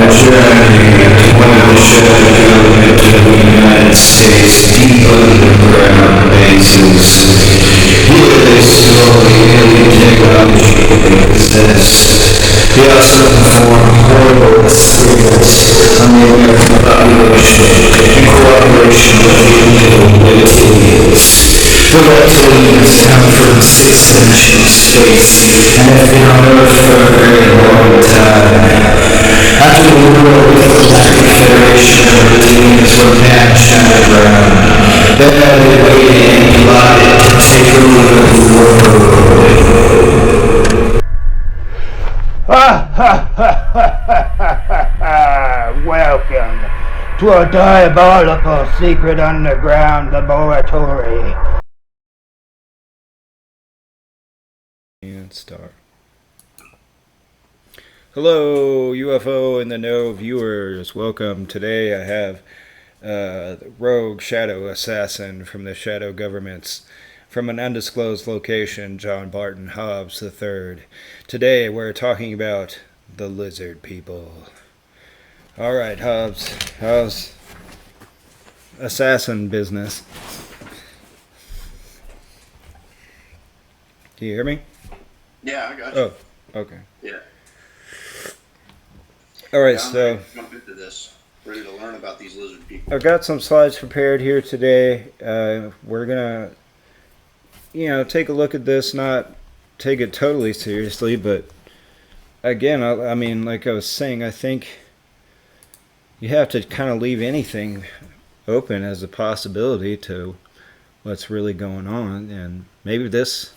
journey to one of the shadow government of the United States deep underground bases. Here they store the alien technology they possess. They also perform horrible experiments on the American population in cooperation with the illegal reptilians. The reptilians come from 6-dimensional space and have been on Earth for a very long time. After the war with the Galactic Federation of Reptilians were matched underground, then they waited and plotted to take over the world. Welcome to a diabolical secret underground laboratory. And start. Hello, UFO in the Know viewers. Welcome. Today I have the rogue shadow assassin from the shadow governments from an undisclosed location, John Barton Hobbs III. Today we're talking about the lizard people. Alright, Hobbs, how's assassin business? Can you hear me? Yeah, I got you. Oh, okay. Yeah. Alright, Yeah, so ready to jump into this. Ready to learn about these lizard people. I've got some slides prepared here today. We're gonna, take a look at this, not take it totally seriously, but again, I mean, like I was saying, I think you have to kind of leave anything open as a possibility to what's really going on, and maybe this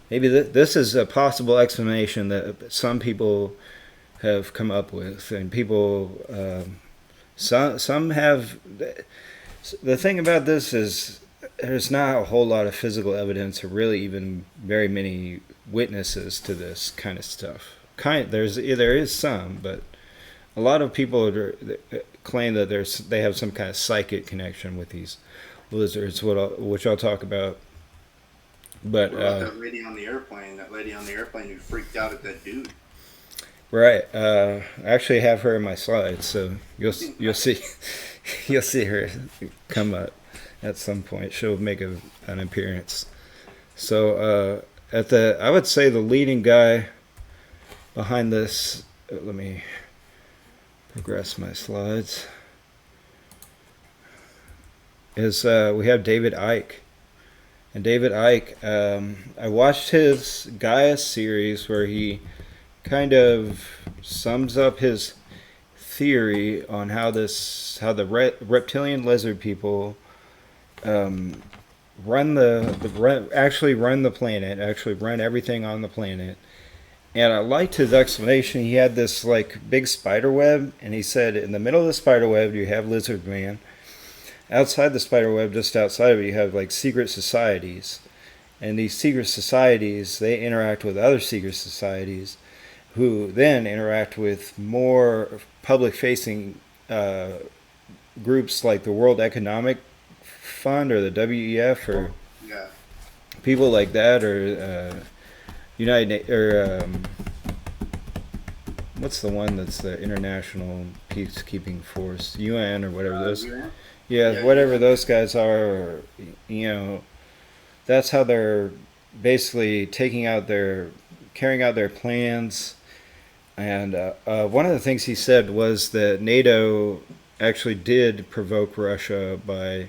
is a possible explanation that some people have come up with, and people, some have. The thing about this is there's not a whole lot of physical evidence, or really even very many witnesses to this kind of stuff. There is some, but a lot of people claim that they have some kind of psychic connection with these lizards, which I'll talk about. But what about that lady on the airplane? That lady on the airplane who freaked out at that dude. Right. I actually have her in my slides, so you'll see you'll see her come up at some point. She'll make an appearance. So I would say the leading guy behind this. Let me progress my slides. Is we have David Icke. And David Icke, I watched his Gaia series where he kind of sums up his theory on how the reptilian lizard people run the planet, actually run everything on the planet. And I liked his explanation. He had this like big spider web, and he said in the middle of the spider web you have lizard man. Outside the spider web, just outside of it, you have like secret societies. And these secret societies, they interact with other secret societies who then interact with more public-facing groups like the World Economic Fund or the WEF or people like that, or what's the one that's the International Peacekeeping Force, UN or whatever those. Yeah, whatever those guys are, that's how they're basically carrying out their plans. And one of the things he said was that NATO actually did provoke Russia by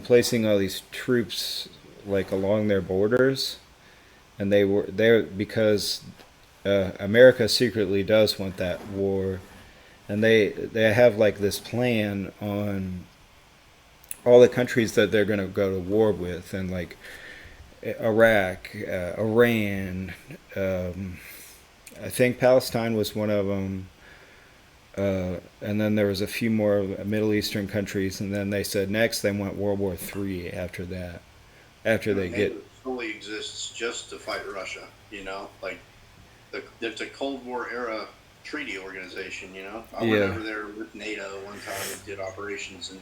placing all these troops like along their borders, and they were there because America secretly does want that war. And they have like this plan on all the countries that they're going to go to war with, and like Iraq, Iran, I think Palestine was one of them, and then there was a few more Middle Eastern countries, and then they said next they want World War III after that, after they get. It fully exists just to fight Russia, like it's a Cold War era treaty organization, I went over there with NATO one time and did operations in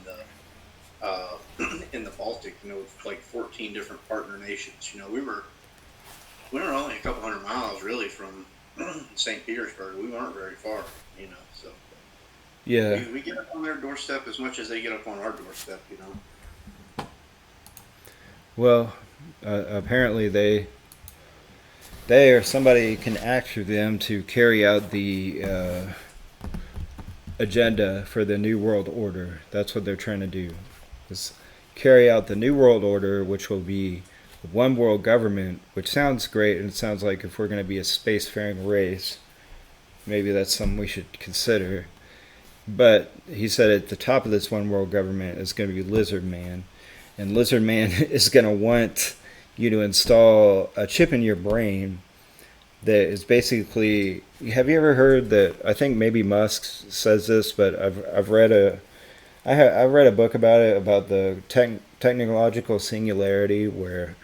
the Baltic, with like 14 different partner nations. We were only a couple hundred miles really from St. Petersburg. We weren't very far, so Yeah. we get up on their doorstep as much as they get up on our doorstep. Well, apparently they or somebody can act through them to carry out the agenda for the New World Order. That's what they're trying to do. Is carry out the New World Order, which will be one world government, which sounds great, and it sounds like if we're going to be a spacefaring race, maybe that's something we should consider. But he said at the top of this one world government is going to be Lizard Man, and Lizard Man is going to want you to install a chip in your brain that is basically. Have you ever heard that? I think maybe Musk says this, but I've read I've read a book about it, about the technological singularity, where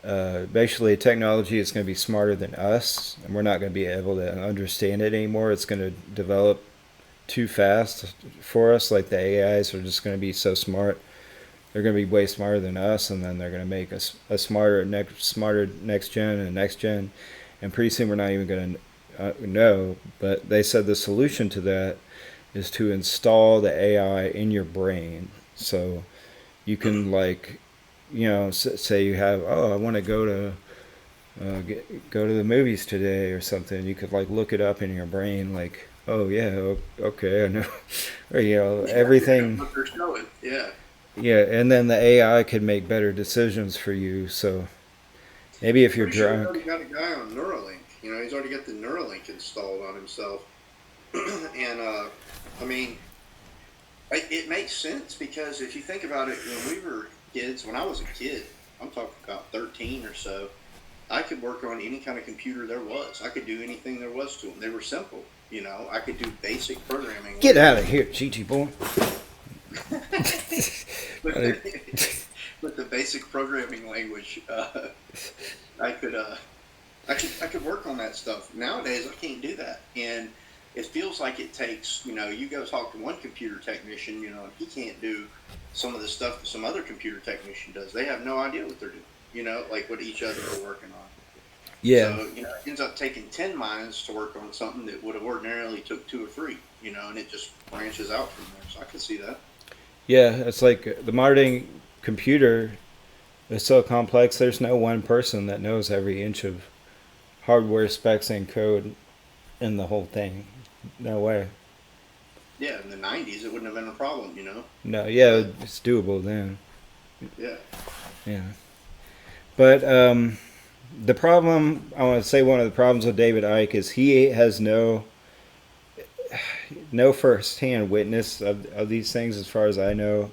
basically technology is going to be smarter than us, and we're not going to be able to understand it anymore. It's going to develop too fast for us. Like the AIs are just going to be so smart. They're going to be way smarter than us, and then they're going to make us a smarter next gen and next gen, and pretty soon we're not even going to know. But they said the solution to that is to install the AI in your brain, so you can say you have, I want to go to the movies today or something. You could look it up in your brain, oh yeah, okay, I know, or everything. What they're showing, yeah. Yeah, and then the AI could make better decisions for you. So maybe if you're Pretty sure drunk, he's already got a guy on Neuralink. He's already got the Neuralink installed on himself, and I mean, it makes sense because if you think about it, when we were kids, when I was a kid, I'm talking about 13 or so, I could work on any kind of computer there was. I could do anything there was to them. They were simple. I could do basic programming. get out of here, Gigi boy. With the basic programming language, I could work on that stuff. Nowadays, I can't do that, and it feels like it takes. You go talk to one computer technician, and he can't do some of the stuff that some other computer technician does. They have no idea what they're doing. Like what each other are working on. Yeah. So it ends up taking 10 minds to work on something that would have ordinarily took 2 or 3. And it just branches out from there. So I can see that. Yeah, it's like the modern computer is so complex. There's no one person that knows every inch of hardware specs and code in the whole thing. No way. Yeah, in the 90s, it wouldn't have been a problem. No, yeah, it's doable then. Yeah. Yeah. But the problem, I want to say one of the problems with David Icke is he has no first-hand witness of these things, as far as I know.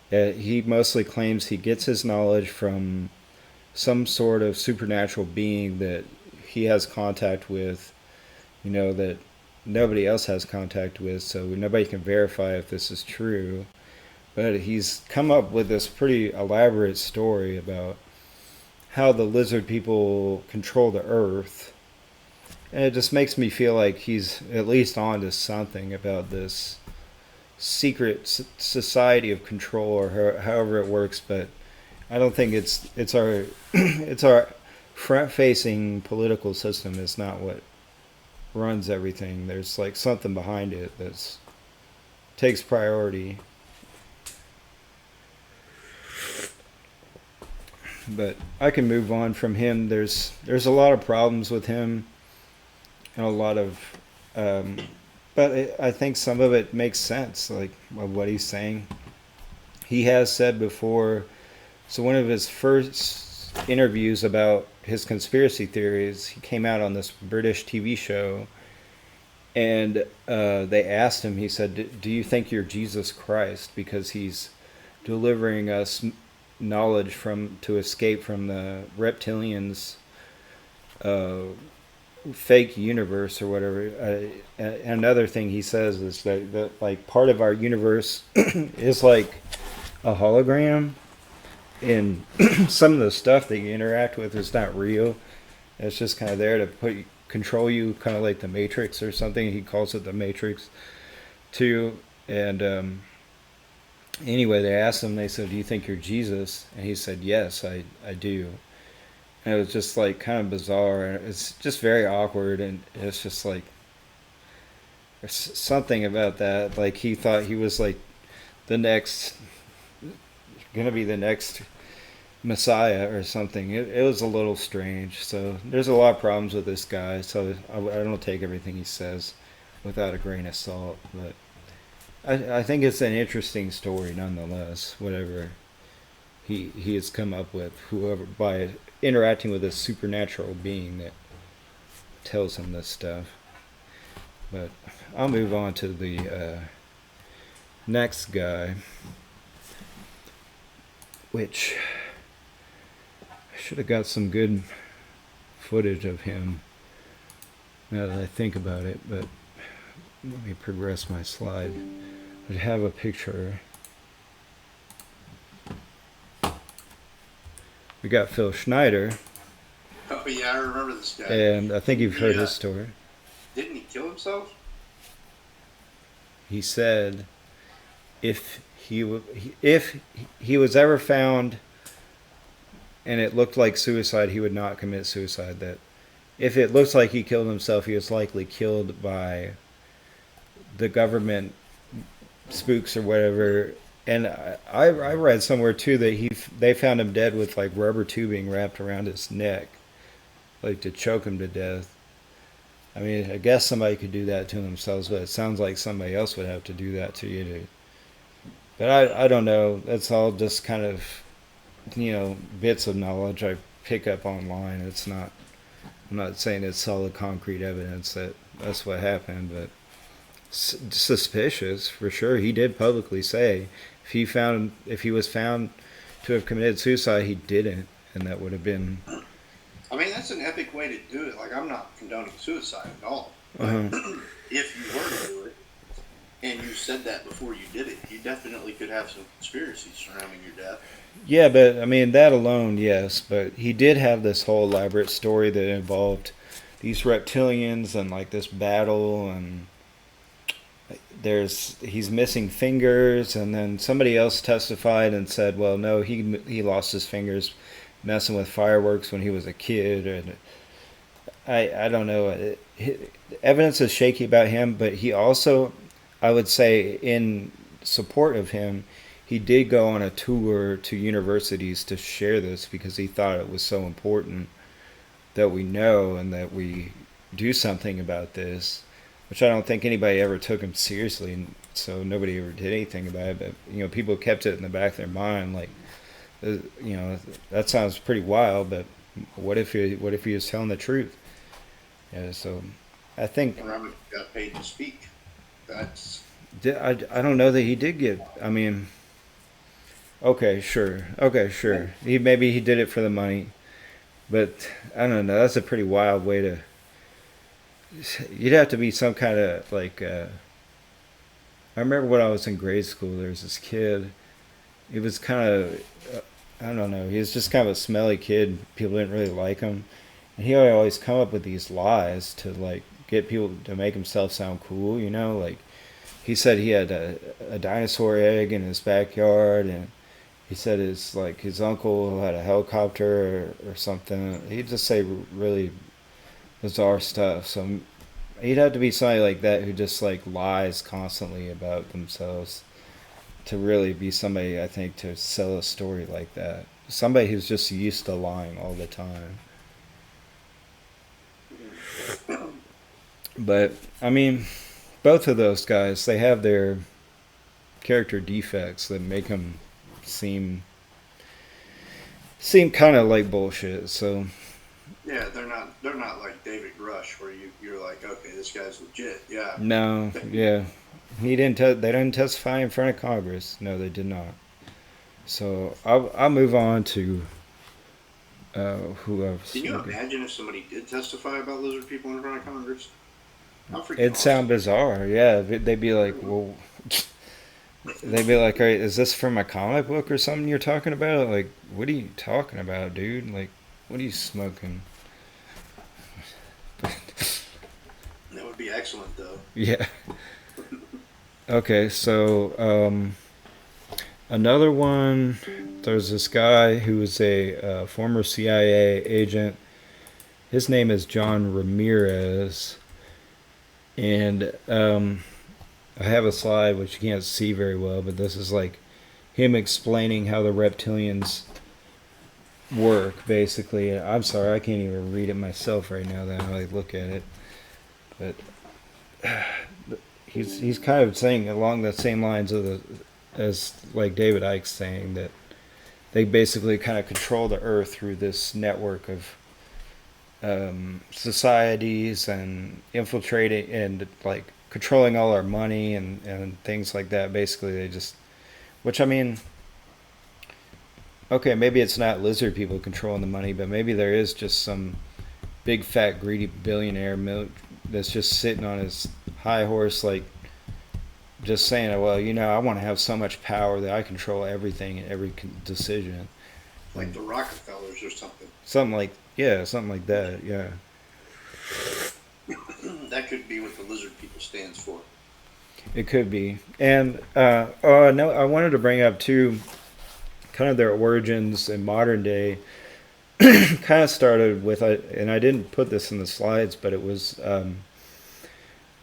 He mostly claims he gets his knowledge from some sort of supernatural being that he has contact with, that nobody else has contact with, so nobody can verify if this is true. But he's come up with this pretty elaborate story about how the lizard people control the earth. And it just makes me feel like he's at least on to something about this secret society of control, or however it works. But I don't think it's our it's our front-facing political system is not what runs everything. There's something behind it that takes priority. But I can move on from him. There's a lot of problems with him, and a lot of, but I think some of it makes sense, of what he's saying. He has said before. So one of his first interviews about his conspiracy theories, he came out on this British TV show, and they asked him. He said, "Do you think you're Jesus Christ because he's delivering us knowledge to escape from the reptilians' fake universe or whatever?" Another thing he says is that part of our universe is like a hologram, and some of the stuff that you interact with is not real. It's just kind of there to control you, kind of like the Matrix or something. He calls it the Matrix too. And anyway, they asked him, they said, "Do you think you're Jesus?" And he said, "Yes, I do." And it was just like kind of bizarre. And it's just very awkward, and it's just like there's something about that. Like he thought he was like the next, gonna be the next Messiah or something. It was a little strange. So there's a lot of problems with this guy. So I don't take everything he says without a grain of salt. But I think it's an interesting story nonetheless. Whatever he has come up with, whoever by interacting with a supernatural being that tells him this stuff. But I'll move on to the next guy, which I should have got some good footage of him now that I think about it, but let me progress my slide. I have a picture. We got Phil Schneider, Oh yeah, I remember this guy. and I think you've heard Yeah. his story. Didn't he kill himself? He said if if he was ever found and it looked like suicide, he would not commit suicide. That if it looks like he killed himself, he was likely killed by the government spooks or whatever. And I read somewhere too that they found him dead with like rubber tubing wrapped around his neck, like to choke him to death. I mean, I guess somebody could do that to themselves, but it sounds like somebody else would have to do that to you. But I don't know. That's all just kind of, bits of knowledge I pick up online. It's not. I'm not saying it's solid concrete evidence that that's what happened, but suspicious for sure. He did publicly say if he was found to have committed suicide, he didn't, and that would have been. I mean, that's an epic way to do it. Like, I'm not condoning suicide at all. Uh-huh. If you were to do it, and you said that before you did it, you definitely could have some conspiracies surrounding your death. Yeah, but I mean that alone, yes. But he did have this whole elaborate story that involved these reptilians and like this battle, and he's missing fingers, and then somebody else testified and said, well, no, he lost his fingers messing with fireworks when he was a kid, and I don't know. Evidence is shaky about him, but he also, I would say, in support of him, he did go on a tour to universities to share this because he thought it was so important that we know and that we do something about this, which I don't think anybody ever took him seriously, and so nobody ever did anything about it. But people kept it in the back of their mind, like, that sounds pretty wild, but what if he was telling the truth? Yeah, so I think And Robert got paid to speak. That's I don't know that he did get. I mean, okay, sure, maybe he did it for the money, but I don't know. That's a pretty wild way to. You'd have to be some kind of like. I remember when I was in grade school, there was this kid. He was kind of. I don't know. He was just kind of a smelly kid. People didn't really like him, and he would always come up with these lies to like get people to make himself sound cool. Like he said he had a dinosaur egg in his backyard, and he said his uncle had a helicopter or something. He'd just say really bizarre stuff. So he'd have to be somebody like that who just like lies constantly about themselves to really be somebody, I think, to sell a story like that. Somebody who's just used to lying all the time. But I mean, both of those guys, they have their character defects that make them seem kind of like bullshit. So yeah, they're not like David Rush where you're like, okay, this guy's legit. Yeah. no, yeah, they didn't testify in front of Congress. No, they did not. So I'll move on to who else. Can you imagine if somebody did testify about lizard people in front of Congress? How freaking It'd sound awesome. bizarre. Yeah, they'd be like, well, they'd be like, all right, is this from a comic book or something you're talking about? Like, what are you talking about, dude? Like, what are you smoking? That would be excellent, though. Yeah. Okay, so Another one, there's this guy who was a former CIA agent. His name is John Ramirez. And I have a slide which you can't see very well, but this is like him explaining how the reptilians work, basically. I'm sorry, I can't even read it myself right now that I look at it. But he's kind of saying along the same lines as like David Icke's saying, that they basically kind of control the earth through this network of societies and infiltrating and like controlling all our money and things like that. Basically, they just, which I mean, okay, maybe it's not lizard people controlling the money, but maybe there is just some big fat greedy billionaire that's just sitting on his high horse, like just saying, well, I want to have so much power that I control everything and every decision. Like the Rockefellers or something. Something like that. Yeah. That could be what the lizard people stands for. It could be. And no, I wanted to bring up too, kind of their origins in modern day. Kind of started with, and I didn't put this in the slides, but it was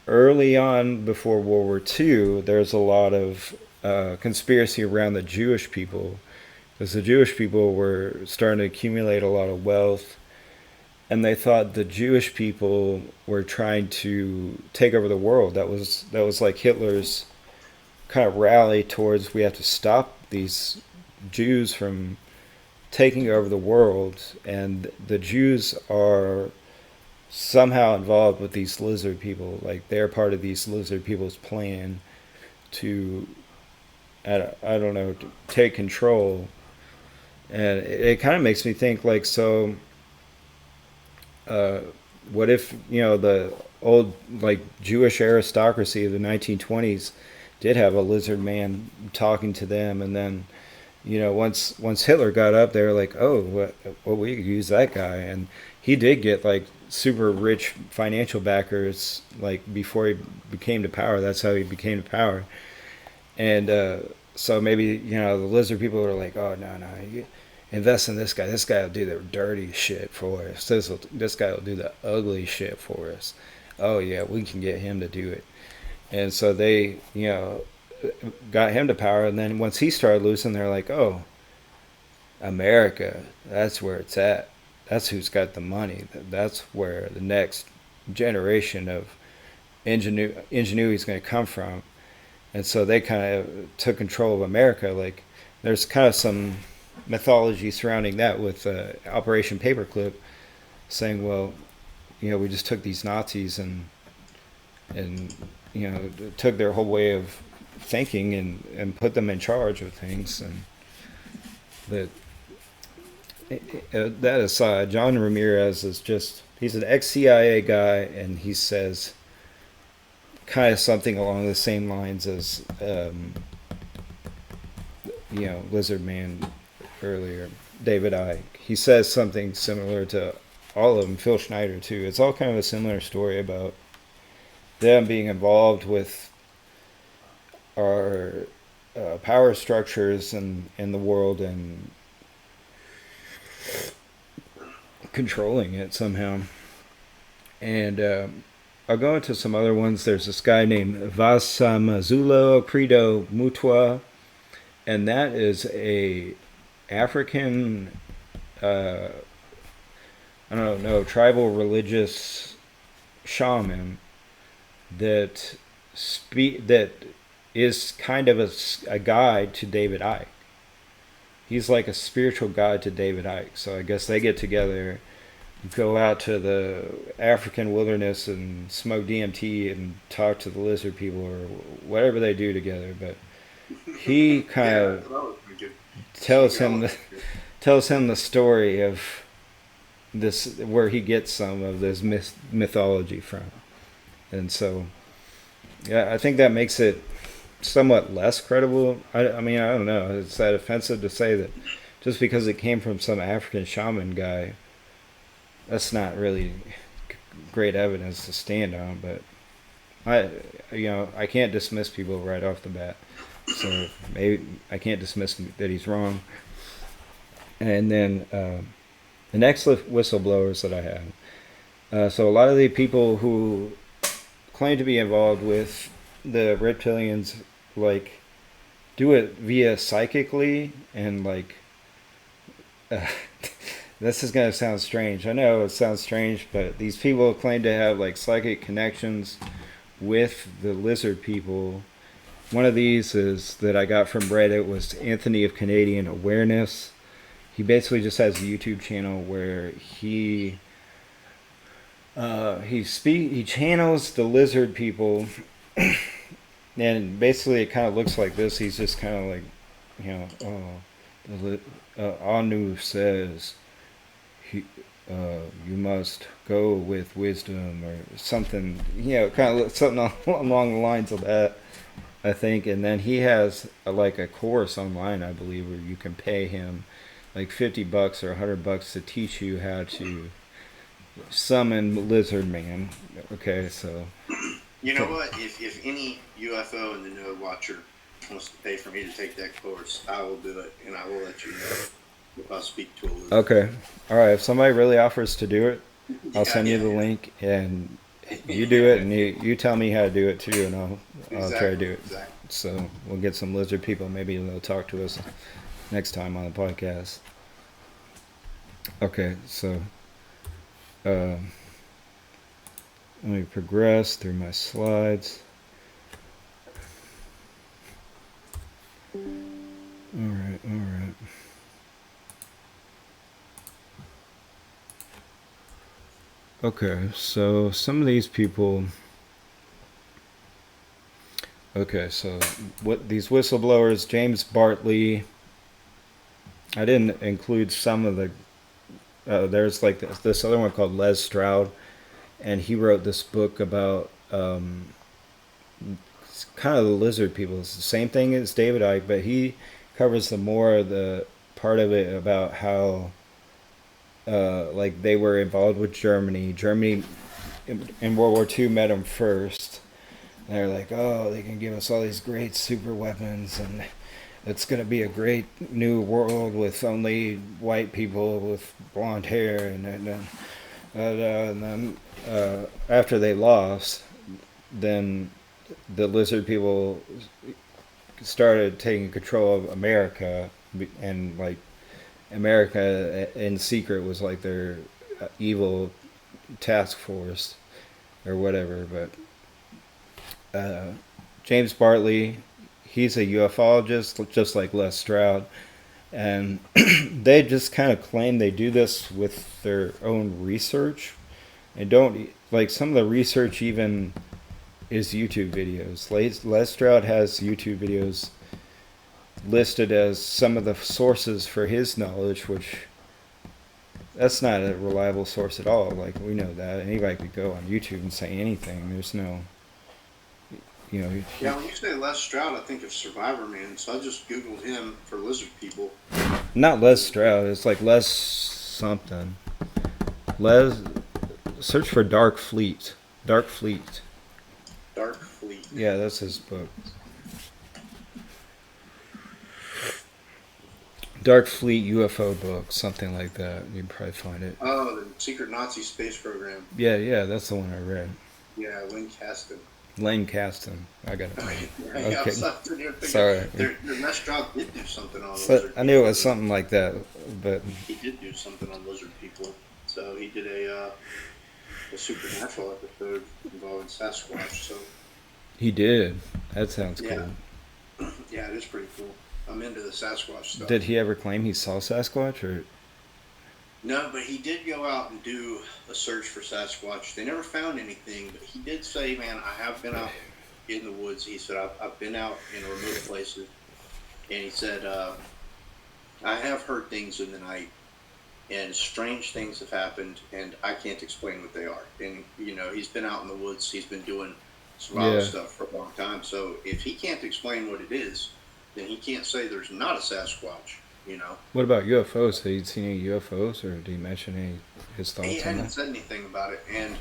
early on before World War II. There's a lot of conspiracy around the Jewish people, because the Jewish people were starting to accumulate a lot of wealth, and they thought the Jewish people were trying to take over the world. That was like Hitler's kind of rally towards, we have to stop these Jews from taking over the world, and the Jews are somehow involved with these lizard people. Like they're part of these lizard people's plan to, I don't know, to take control. And it kind of makes me think, like, so what if, the old, like, Jewish aristocracy of the 1920s did have a lizard man talking to them, and then, once Hitler got up, they were like, oh, well, we could use that guy. And he did get, like, super rich financial backers, like, before he became to power. That's how he became to power. And so maybe, the lizard people were like, oh, no, you invest in this guy. This guy will do the dirty shit for us. This guy will do the ugly shit for us. Oh, yeah, we can get him to do it. And so they, got him to power. And then once he started losing, they're like, oh, America, that's where it's at. That's who's got the money. That's where the next generation of ingenuity is going to come from. And so they kind of took control of America. Like, there's kind of some mythology surrounding that with Operation Paperclip, saying, well, we just took these Nazis and took their whole way of thinking and put them in charge of things. And but that aside, John Ramirez is he's an ex-CIA guy, and he says kind of something along the same lines as Lizard Man earlier, David Icke. He says something similar to all of them, Phil Schneider too. It's all kind of a similar story about them being involved with our power structures in the world and controlling it somehow. And I'll go into some other ones. There's this guy named Vasamazulo Credo Mutwa, and that is a African, I don't know, tribal religious shaman that is kind of a guide to David Icke. He's like a spiritual guide to David Icke. So I guess they get together, go out to the African wilderness and smoke DMT and talk to the lizard people or whatever they do together. But he kind of tells him the story of this, where he gets some of this mythology from. And so, yeah, I think that makes it somewhat less credible. I mean, I don't know. It's that offensive to say that just because it came from some African shaman guy, that's not really great evidence to stand on. But I can't dismiss people right off the bat. So maybe I can't dismiss that he's wrong. And then the next whistleblowers that I have. So a lot of the people who claim to be involved with the reptilians, like, do it via psychically and like. Uh, this is gonna sound strange. I know it sounds strange, but these people claim to have like psychic connections with the lizard people. One of these is that I got from Reddit was Anthony of Canadian Awareness. He basically just has a YouTube channel where he channels the lizard people, and basically it kind of looks like this. He's just kind of like, Anu says, you must go with wisdom or something, kind of something along the lines of that, I think. And then he has like a course online, I believe, where you can pay him like $50 or $100 to teach you how to summon Lizard Man. Okay, so. You know what? If any UFO in the know watcher wants to pay for me to take that course, I will do it, and I will let you know if I speak to a lizard. Okay. All right. If somebody really offers to do it, I'll send you the link, and you do it, and you tell me how to do it too, and I'll try to do it. Exactly. So we'll get some lizard people. Maybe they'll talk to us next time on the podcast. Okay. So let me progress through my slides. All right. Okay, so some of these people. Okay, so what these whistleblowers, James Bartley. I didn't include some of the. There's like this other one called Les Stroud, and he wrote this book about kind of the lizard people. It's the same thing as David Icke, but he covers the more of the part of it about how like they were involved with Germany. Germany in World War II met them first. And they're like, oh, they can give us all these great super weapons, and it's going to be a great new world with only white people with blonde hair. And then after they lost, then the lizard people started taking control of America, and like America in secret was like their evil task force or whatever. But James Bartley, he's a ufologist just like Les Stroud, and they just kind of claim they do this with their own research, and don't like some of the research even is YouTube videos. Les Stroud has YouTube videos listed as some of the sources for his knowledge, which that's not a reliable source at all. Like, we know that anybody could go on YouTube and say anything. There's no, Yeah, when you say Les Stroud, I think of Survivor Man, so I just Googled him for lizard people. Not Les Stroud. It's like Les something. Search for Dark Fleet. Dark Fleet. Yeah, that's his book. Dark Fleet UFO book, something like that. You'd probably find it. Oh, the secret Nazi space program. Yeah, that's the one I read. Yeah, Lane Caston. I got it. Okay. Sorry. Les Stroud did do something on lizard people. I knew it was something like that, but he did do something on lizard people. So he did a supernatural episode involving Sasquatch. So he did. That sounds cool. Yeah, it is pretty cool. I'm into the Sasquatch stuff. Did he ever claim he saw Sasquatch, or? No, but he did go out and do a search for Sasquatch. They never found anything, but he did say, man, I have been out in the woods. He said, I've been out in remote places. And he said, I have heard things in the night, and strange things have happened, and I can't explain what they are. And, he's been out in the woods. He's been doing survival stuff for a long time. So if he can't explain what it is, then he can't say there's not a Sasquatch, What about UFOs? Had he seen any UFOs, or did he mention his thoughts on that? He hadn't said anything about it, and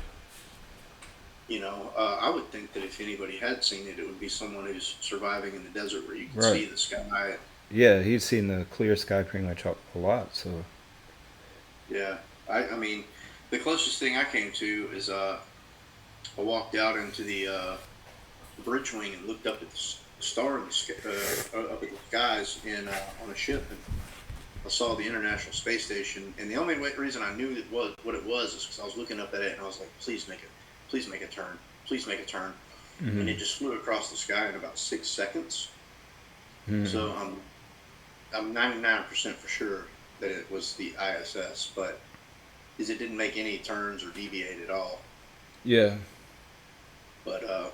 I would think that if anybody had seen it, it would be someone who's surviving in the desert where you can Right. see the sky. Yeah, he's seen the clear sky pretty much a lot. So Yeah, I mean, the closest thing I came to is I walked out into the bridge wing and looked up at the star in the up at the skies on a ship, and I saw the International Space Station. And the only reason I knew what it was is because I was looking up at it and I was like, please make a turn, please make a turn, and it just flew across the sky in about 6 seconds. So I'm 99% for sure that it was the ISS, but is it didn't make any turns or deviate at all. yeah, But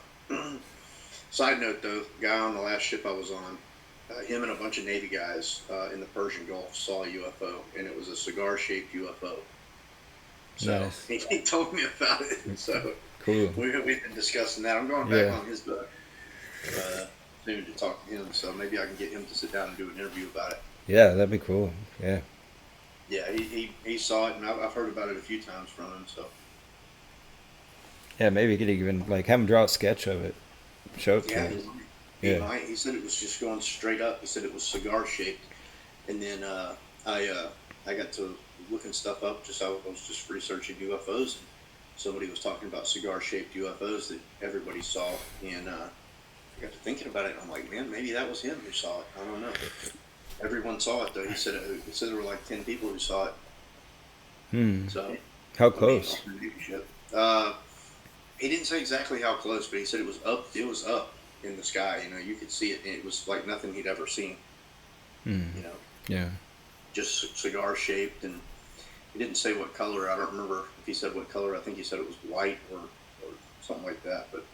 side note though, the guy on the last ship I was on, him and a bunch of Navy guys in the Persian Gulf saw a UFO, and it was a cigar-shaped UFO. So nice. he told me about it. So Cool. we've been discussing that. I'm going back on his book soon to talk to him, so maybe I can get him to sit down and do an interview about it. Yeah, that'd be cool. Yeah. Yeah, he saw it, and I've heard about it a few times from him. So Yeah, maybe you could even like have him draw a sketch of it, show it to yeah, him. he might. He said it was just going straight up. He said it was cigar shaped, and then I got to looking stuff up. I was just researching UFOs, and somebody was talking about cigar shaped UFOs that everybody saw, and I got to thinking about it, and I'm like, man, maybe that was him who saw it. I don't know. Everyone saw it though. He said there were like 10 people who saw it. So How close? He didn't say exactly how close, but he said it was up. It was up in the sky. You could see it. And it was like nothing he'd ever seen. Yeah. Just cigar shaped, and he didn't say what color. I don't remember if he said what color. I think he said it was white or something like that. But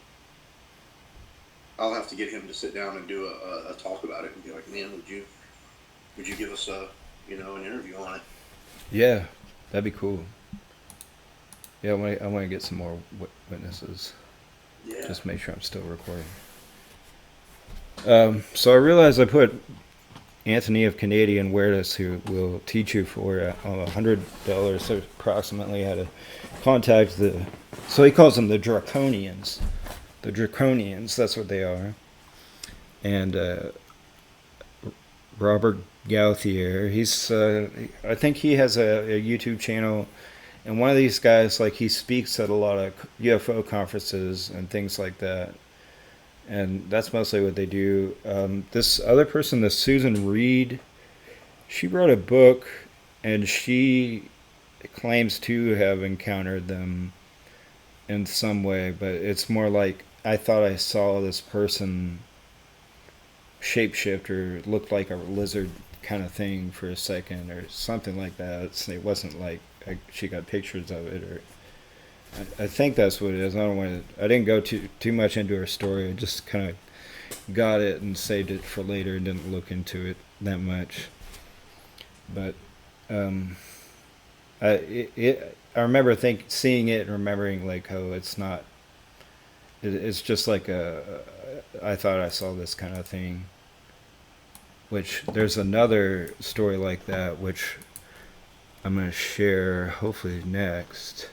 I'll have to get him to sit down and do a talk about it and be like, man, would you give us an interview on it? Yeah, that'd be cool. Yeah, I want to get some more witnesses. Yeah. Just make sure I'm still recording. So I realized I put Anthony of Canadian Awareness, who will teach you for $100 approximately how to contact so he calls them the Draconians. The Draconians, that's what they are. And Robert Gauthier, I think he has a YouTube channel. And one of these guys, like, he speaks at a lot of UFO conferences and things like that. And that's mostly what they do. This other person, this Susan Reed, she wrote a book, and she claims to have encountered them in some way. But it's more like, I thought I saw this person shapeshift or looked like a lizard kind of thing for a second or something like that. It wasn't like she got pictures of it, or I think that's what it is. I didn't go too much into her story. I just kind of got it and saved it for later and didn't look into it that much. But I remember seeing it and remembering like, oh, it's not. It's just like I thought I saw this kind of thing. Which there's another story like that, which I'm going to share hopefully next.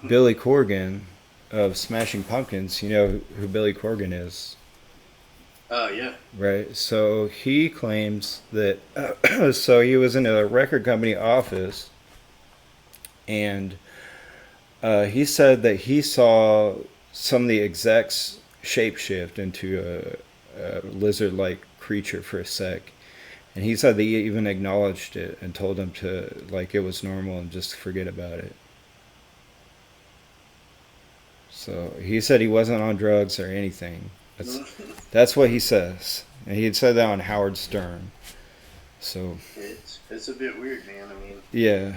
Billy Corgan of Smashing Pumpkins. You know who Billy Corgan is? Yeah. Right. So he claims that. So he was in a record company office, and he said that he saw some of the execs shapeshift into a lizard-like creature for a sec. And he said they even acknowledged it and told him to, like, it was normal and just forget about it. So he said he wasn't on drugs or anything. That's what he says. And he had said that on Howard Stern. So it's a bit weird, man. I mean, yeah.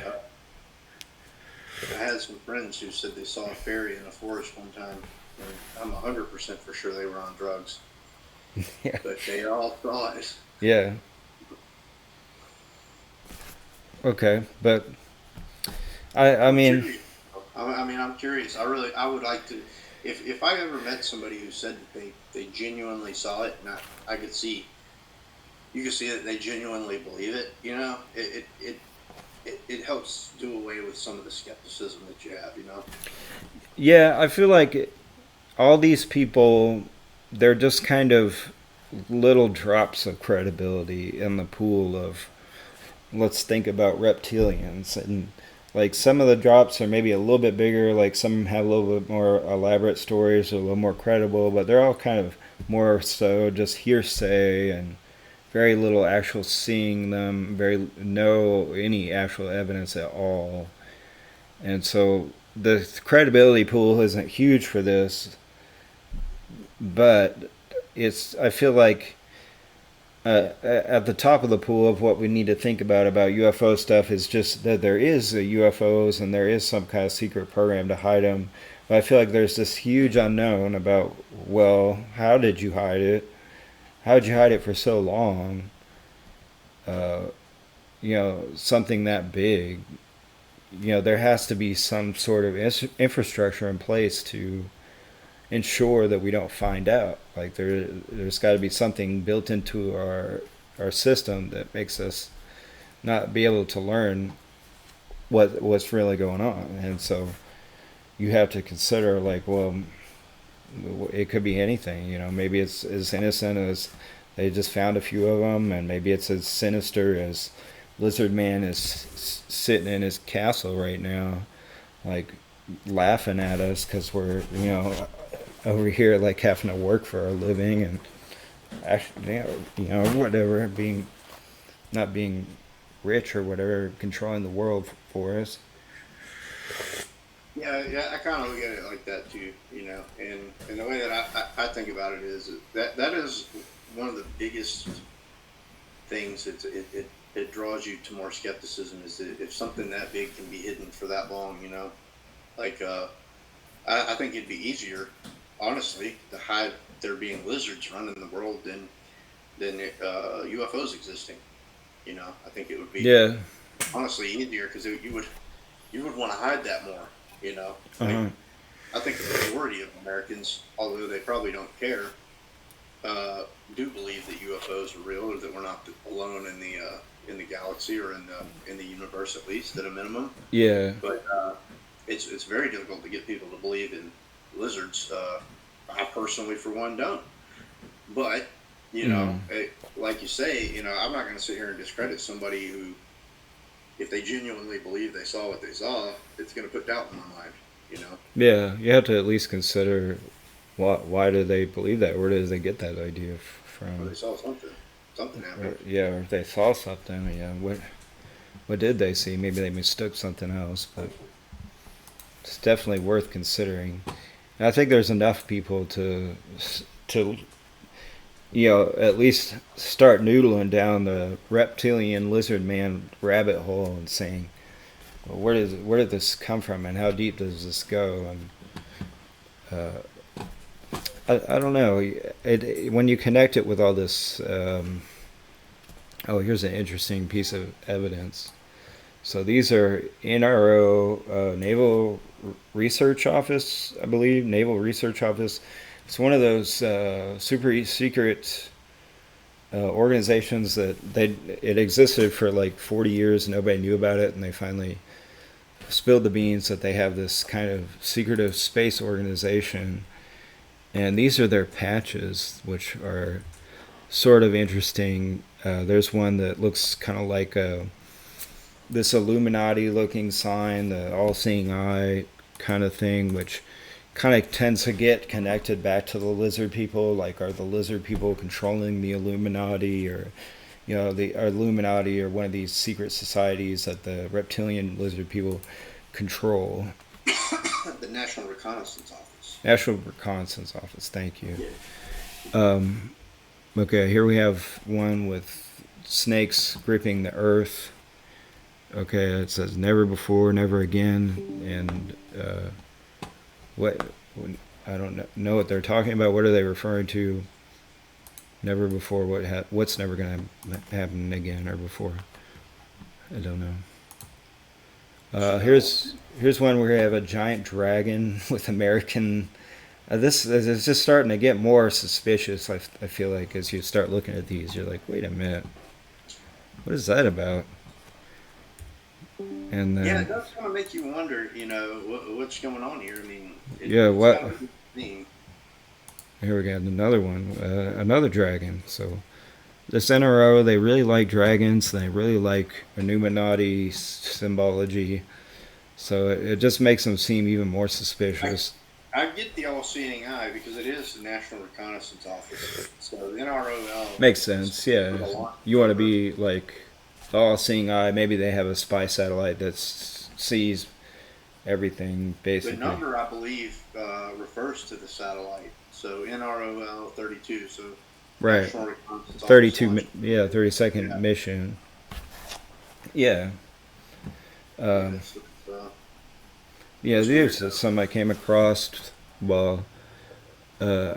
I had some friends who said they saw a fairy in a forest one time. And I'm 100% for sure they were on drugs. Yeah. But they all saw it. Yeah. Okay, but I mean, I'm curious. I would like to, if I ever met somebody who said that they genuinely saw it, and I could see, you could see that they genuinely believe it. You know, it it helps do away with some of the skepticism that you have, you know. Yeah, I feel like all these people, they're just kind of little drops of credibility in the pool of, let's think about reptilians. And like some of the drops are maybe a little bit bigger, like some have a little bit more elaborate stories, a little more credible, but they're all kind of more so just hearsay and very little actual seeing them, very no any actual evidence at all. And so the credibility pool isn't huge for this, but it's I feel like at the top of the pool of what we need to think about UFO stuff is just that there is a UFOs and there is some kind of secret program to hide them. But I feel like there's this huge unknown about, well, how did you hide it? How did you hide it for so long? Uh, something that big. There has to be some sort of infrastructure in place to ensure that we don't find out. Like there's got to be something built into our system that makes us not be able to learn what's really going on. And so you have to consider, like, well, it could be anything. Maybe it's as innocent as they just found a few of them, and maybe it's as sinister as Lizard Man is sitting in his castle right now, like laughing at us because we're over here like having to work for a living and actually whatever, not being rich or whatever, controlling the world for us. Yeah, I kind of look at it like that too, and the way that I think about it is that is one of the biggest things that it draws you to more skepticism, is that if something that big can be hidden for that long, like I think it'd be easier, honestly, to hide there being lizards running the world than UFOs existing. I think it would be honestly easier because you would want to hide that more. Like, I think the majority of Americans, although they probably don't care, do believe that UFOs are real, or that we're not alone in the galaxy, or in the universe, at least at a minimum. Yeah. But it's very difficult to get people to believe in lizards. I personally, for one, don't. But like you say, I'm not going to sit here and discredit somebody who, if they genuinely believe they saw what they saw, it's going to put doubt in my mind. Yeah, you have to at least consider why do they believe that? Where did they get that idea from? Well, they saw something. Something happened. Or if they saw something. Yeah, what did they see? Maybe they mistook something else, but it's definitely worth considering. And I think there's enough people to at least start noodling down the reptilian lizard man rabbit hole and saying, well, where did this come from, and how deep does this go? And I don't know. When you connect it with all this, here's an interesting piece of evidence. So these are NRO, Naval Research Office, I believe, Naval Research Office. It's one of those super secret organizations that it existed for like 40 years. Nobody knew about it, and they finally spilled the beans that they have this kind of secretive space organization. And these are their patches, which are sort of interesting. There's one that looks kind of like this Illuminati-looking sign, the all-seeing eye kind of thing, which kind of tends to get connected back to the lizard people. Like, are the lizard people controlling the Illuminati, or the Illuminati or one of these secret societies that the reptilian lizard people control? The National Reconnaissance Office. National Reconnaissance Office, thank you. Yeah. Okay, here we have one with snakes gripping the earth. Okay, it says never before, never again, and I don't know what they're talking about. What are they referring to? Never before. What's never going to happen again or before? I don't know. Here's one where we have a giant dragon with American. This is just starting to get more suspicious. I feel like as you start looking at these, you're like, wait a minute, what is that about? And Yeah, then it does kind of make you wonder, what's going on here. I mean, yeah, it's what? got to be a theme. Here we got another one, another dragon. So this NRO, they really like dragons. They really like Illuminati symbology. So it just makes them seem even more I, suspicious. I get the all-seeing eye because it is the National Reconnaissance Office. So the NROL Makes is sense, yeah. for the launch You want to cover. be like the all-seeing eye. Maybe they have a spy satellite that sees everything, The basically. number, I believe, refers to the satellite. So NROL 32. So Right. National Reconnaissance Office 32, launch. yeah, 32nd Yeah, mission. Yeah. yeah. Um, So yeah, it's weird these are though. some I came across. Well,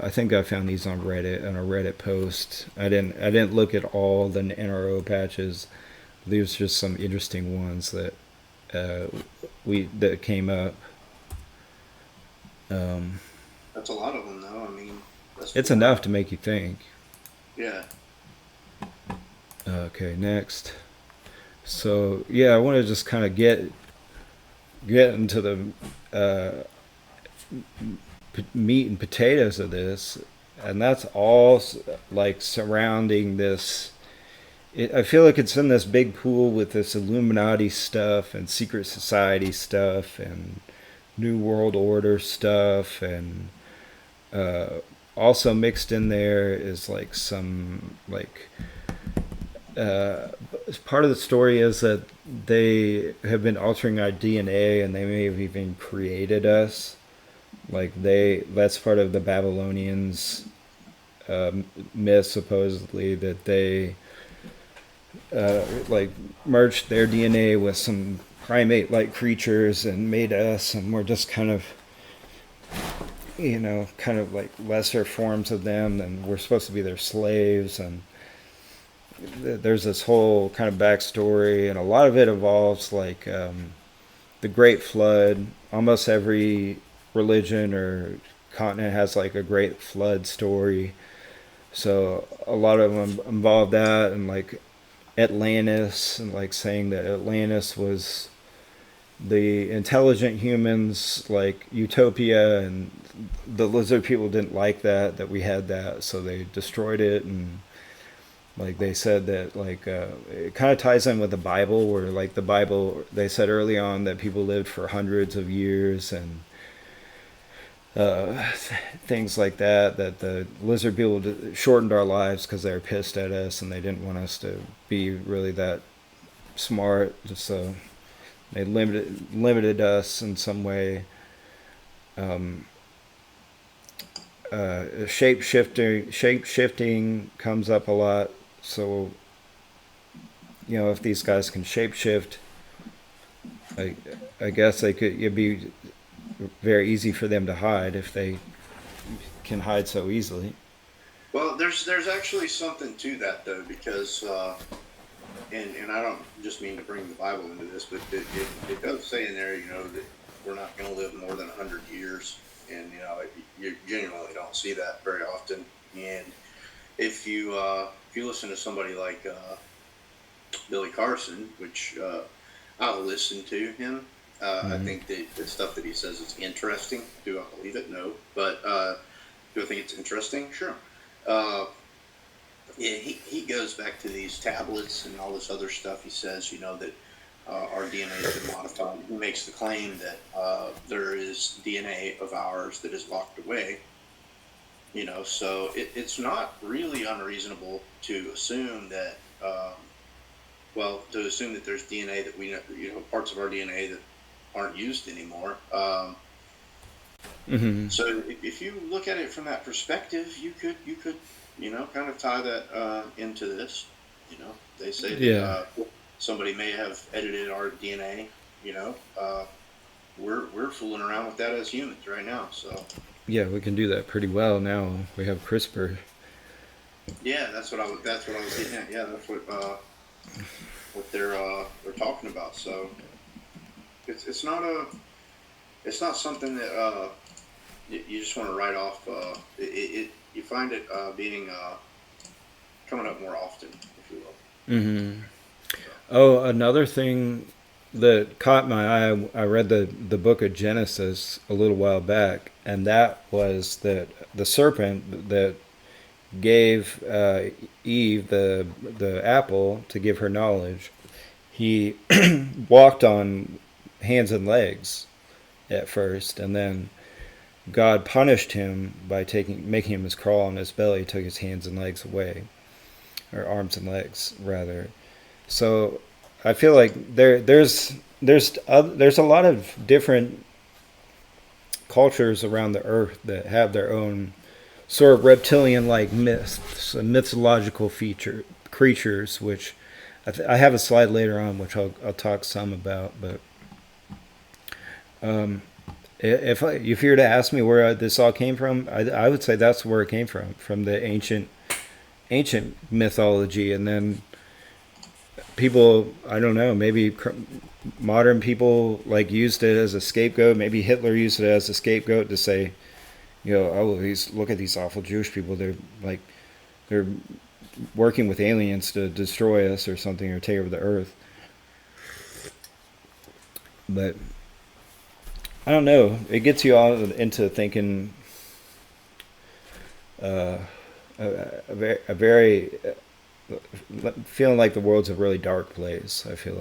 I think I found these on Reddit on a Reddit post. I didn't look at all the NRO patches. These are just some interesting ones that that came up. Um, That's a lot of them, though. I mean, that's it's four. enough to make you think. Yeah. Okay, next. So yeah, I want to just kind of get into the uh, meat and potatoes of this, and that's all like surrounding this. I feel like it's in this big pool with this Illuminati stuff and secret society stuff and New World Order stuff, and uh, also mixed in there is like some like uh, part of the story is that they have been altering our DNA and they may have even created us. Like that's part of the Babylonians' myth, supposedly, that they like merged their DNA with some primate-like creatures and made us, and we're just kind of, kind of like lesser forms of them, and we're supposed to be their slaves. And there's this whole kind of backstory, and a lot of it involves like the Great Flood. Almost every religion or continent has like a Great Flood story. So a lot of them involve that, and like Atlantis, and like saying that Atlantis was the intelligent humans, like utopia, and the lizard people didn't like that we had that, so they destroyed it. And like they said that like it kind of ties in with the Bible, where like the Bible, they said early on that people lived for hundreds of years, and things like that, that the lizard people shortened our lives because they were pissed at us and they didn't want us to be really that smart, so they limited us in some way. um, shape shifting comes up a lot. So if these guys can shape shift, I, I guess it'd be very easy for them to hide if they can hide so easily. Well, there's actually something to that though, because and I don't just mean to bring the Bible into this, but it does say in there, that we're not going to live more than 100 years, and you genuinely don't see that very often. And if you listen to somebody like Billy Carson, which I'll listen to him. I Mm-hmm. think that the stuff that he says is interesting. Do I believe it? No. But do I think it's interesting? Sure. Uh, yeah, he goes back to these tablets and all this other stuff. He says, that our DNA has been modified. He makes the claim that there is DNA of ours that is locked away. So it's not really unreasonable to assume that, to assume that there's DNA that we know, parts of our DNA that aren't used anymore. Mm-hmm. So if you look at it from that perspective, you could kind of tie that into this. They say that Yeah. somebody may have edited our DNA. We're fooling around with that as humans right now. So Yeah, we can do that pretty well now. We have CRISPR. yeah, that's what I was getting at. Yeah, that's what they're talking about. So it's not something that you just want to write off. You find it being coming up more often, if you will. Mm-hmm. Oh, another thing that caught my eye. I read the book of Genesis a little while back, and that was that the serpent that gave Eve the apple to give her knowledge. He walked on hands and legs at first, and then God punished him by making him crawl on his belly, took his hands and legs away, or arms and legs rather. So I feel like there's a lot of different cultures around the earth that have their own sort of reptilian like myths and mythological creatures, which I have a slide later on which I'll talk some about. But if you were to ask me where this all came from, I would say that's where it came from the ancient mythology. And then people, I don't know, maybe modern people like used it as a scapegoat. Maybe Hitler used it as a scapegoat to say, oh, look at these awful Jewish people. They're working with aliens to destroy us or something, or take over the earth. But I don't know. It gets you all into thinking a very feeling like the world's a really dark place. I feel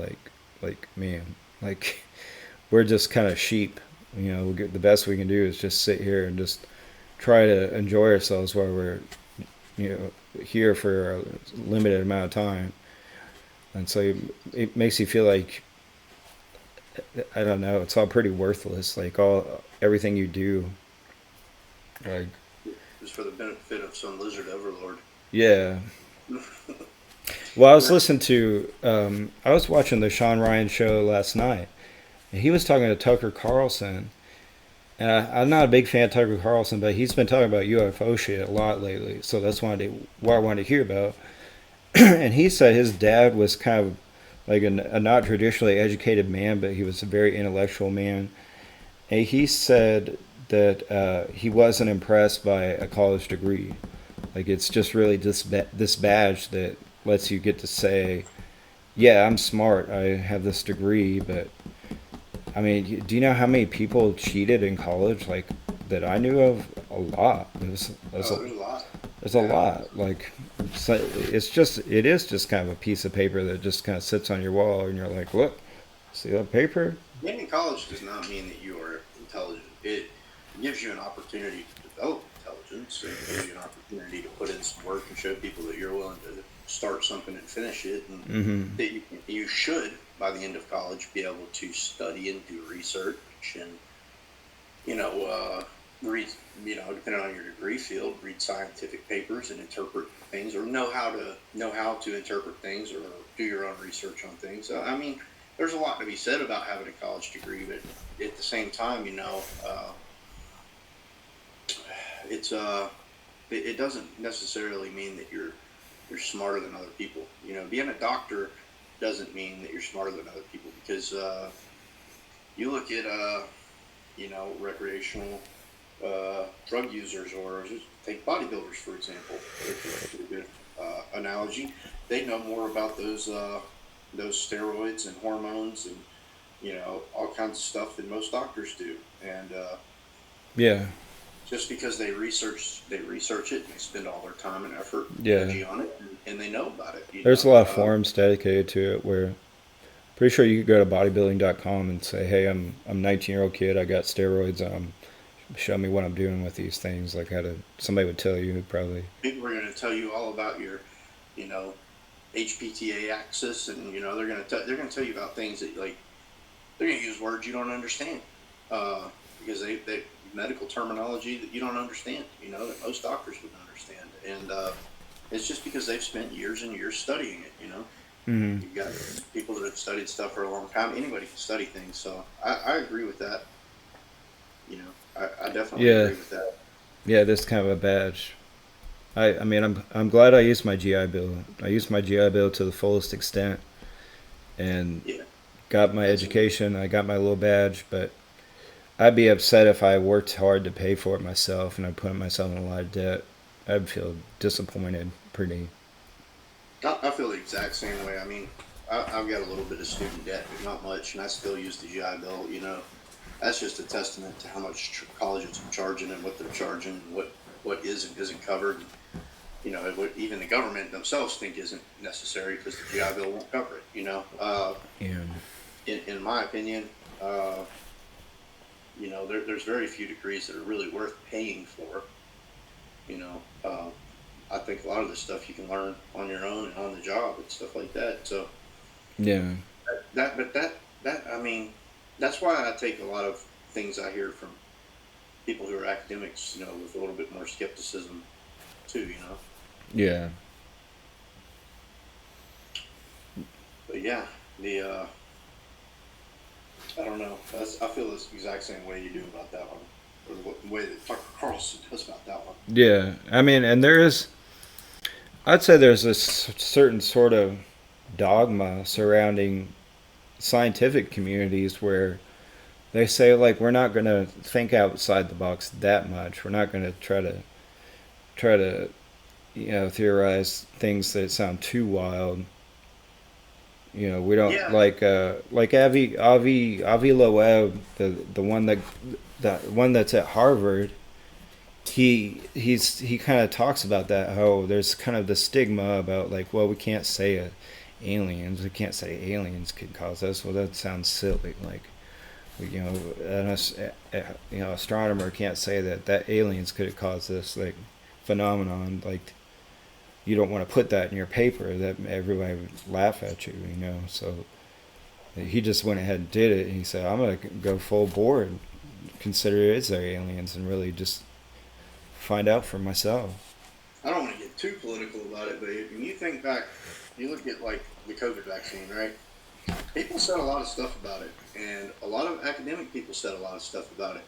like man, like we're just kind of sheep. The best we can do is just sit here and just try to enjoy ourselves while we're here for a limited amount of time. And so it makes you feel like, I don't know, it's all pretty worthless. Like everything you do, like just for the benefit of some lizard overlord. Yeah. Well, I was listening to, I was watching the Sean Ryan show last night, and he was talking to Tucker Carlson. And I'm not a big fan of Tucker Carlson, but he's been talking about UFO shit a lot lately, so that's what I wanted to hear about. And he said his dad was kind of like a not traditionally educated man, but he was a very intellectual man. And he said that he wasn't impressed by a college degree. Like, it's just really this badge that lets you get to say, yeah, I'm smart, I have this degree. But I mean, do you know how many people cheated in college, like, that I knew of? A lot. There's a lot. Like, it is just kind of a piece of paper that just kind of sits on your wall, and you're like, look, see that paper? Being in college does not mean that you are intelligent. It gives you an opportunity to develop intelligence. It gives you an opportunity to put in some work and show people that you're willing to start something and finish it, and that you should, by the end of college, be able to study and do research and, read, depending on your degree field, read scientific papers and interpret things, or know how to interpret things, or do your own research on things. I mean, there's a lot to be said about having a college degree, but at the same time, it doesn't necessarily mean that you're smarter than other people. Being a doctor doesn't mean that you're smarter than other people, because you look at recreational drug users, or just take bodybuilders for example. It's a good analogy. They know more about those steroids and hormones and all kinds of stuff than most doctors do. And yeah, just because they research it and they spend all their time and effort energy on it, and they know about it. There's a lot of forums dedicated to it where pretty sure you could go to bodybuilding.com and say, hey, I'm a 19-year-old kid, I got steroids, show me what I'm doing with these things. Like, somebody would tell you probably. People are going to tell you all about your, HPTA axis, and they're going to tell you about things that, like, they're going to use words you don't understand, because they medical terminology that you don't understand, that most doctors wouldn't understand, and it's just because they've spent years and years studying it. You've got people that have studied stuff for a long time. Anybody can study things, so I agree with that. I definitely agree with that. Yeah, this kind of a badge. I mean, I'm glad I used my GI Bill. I used my GI Bill to the fullest extent, and got my education. I got my little badge, but I'd be upset if I worked hard to pay for it myself and I put myself in a lot of debt. I'd feel disappointed, pretty. I feel the exact same way. I mean, I've got a little bit of student debt, but not much, and I still use the GI Bill. You know, that's just a testament to how much colleges are charging and what they're charging, and what is and isn't covered. You know, what even the government themselves think isn't necessary because the GI Bill won't cover it. You know, Yeah. in my opinion, you know, there's very few degrees that are really worth paying for. You know, I think a lot of this stuff you can learn on your own and on the job and stuff like that. So Yeah. that I mean, that's why I take a lot of things I hear from people who are academics, you know, with a little bit more skepticism too. You know, Yeah. but yeah, the I don't know. I feel the exact same way you do about that one, or the way that Tucker Carlson does about that one. Yeah. I mean, and I'd say there's a certain sort of dogma surrounding scientific communities where they say like we're not going to think outside the box that much. We're not going to try to theorize things that sound too wild. You know, we don't Yeah, like Avi Loeb, the one that's at Harvard. He kind of talks about that, how there's kind of the stigma about like, well, we can't say aliens. We can't say aliens could cause us. Well, that sounds silly. Like, you know, astronomer can't say that aliens could have caused this like phenomenon. Like, you don't want to put that in your paper. That everybody would laugh at you. You know, so he just went ahead and did it. And he said, I'm gonna go full board, consider is there aliens, and really just find out for myself. I don't want to get too political about it, but when you think back, you look at like the COVID vaccine, right? People said a lot of stuff about it, and a lot of academic people said a lot of stuff about it,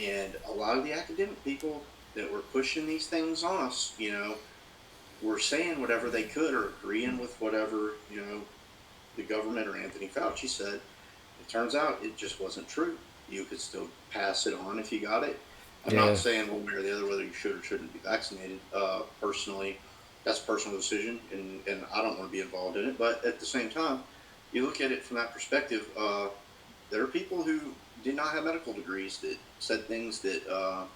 and a lot of the academic people that were pushing these things on us, you know, were saying whatever they could or agreeing with whatever, you know, the government or Anthony Fauci said. It turns out it just wasn't true. You could still pass it on if you got it. I'm Yeah, not saying one way or the other whether you should or shouldn't be vaccinated. Personally, that's a personal decision, and I don't want to be involved in it. But at the same time, you look at it from that perspective. There are people who did not have medical degrees that said things that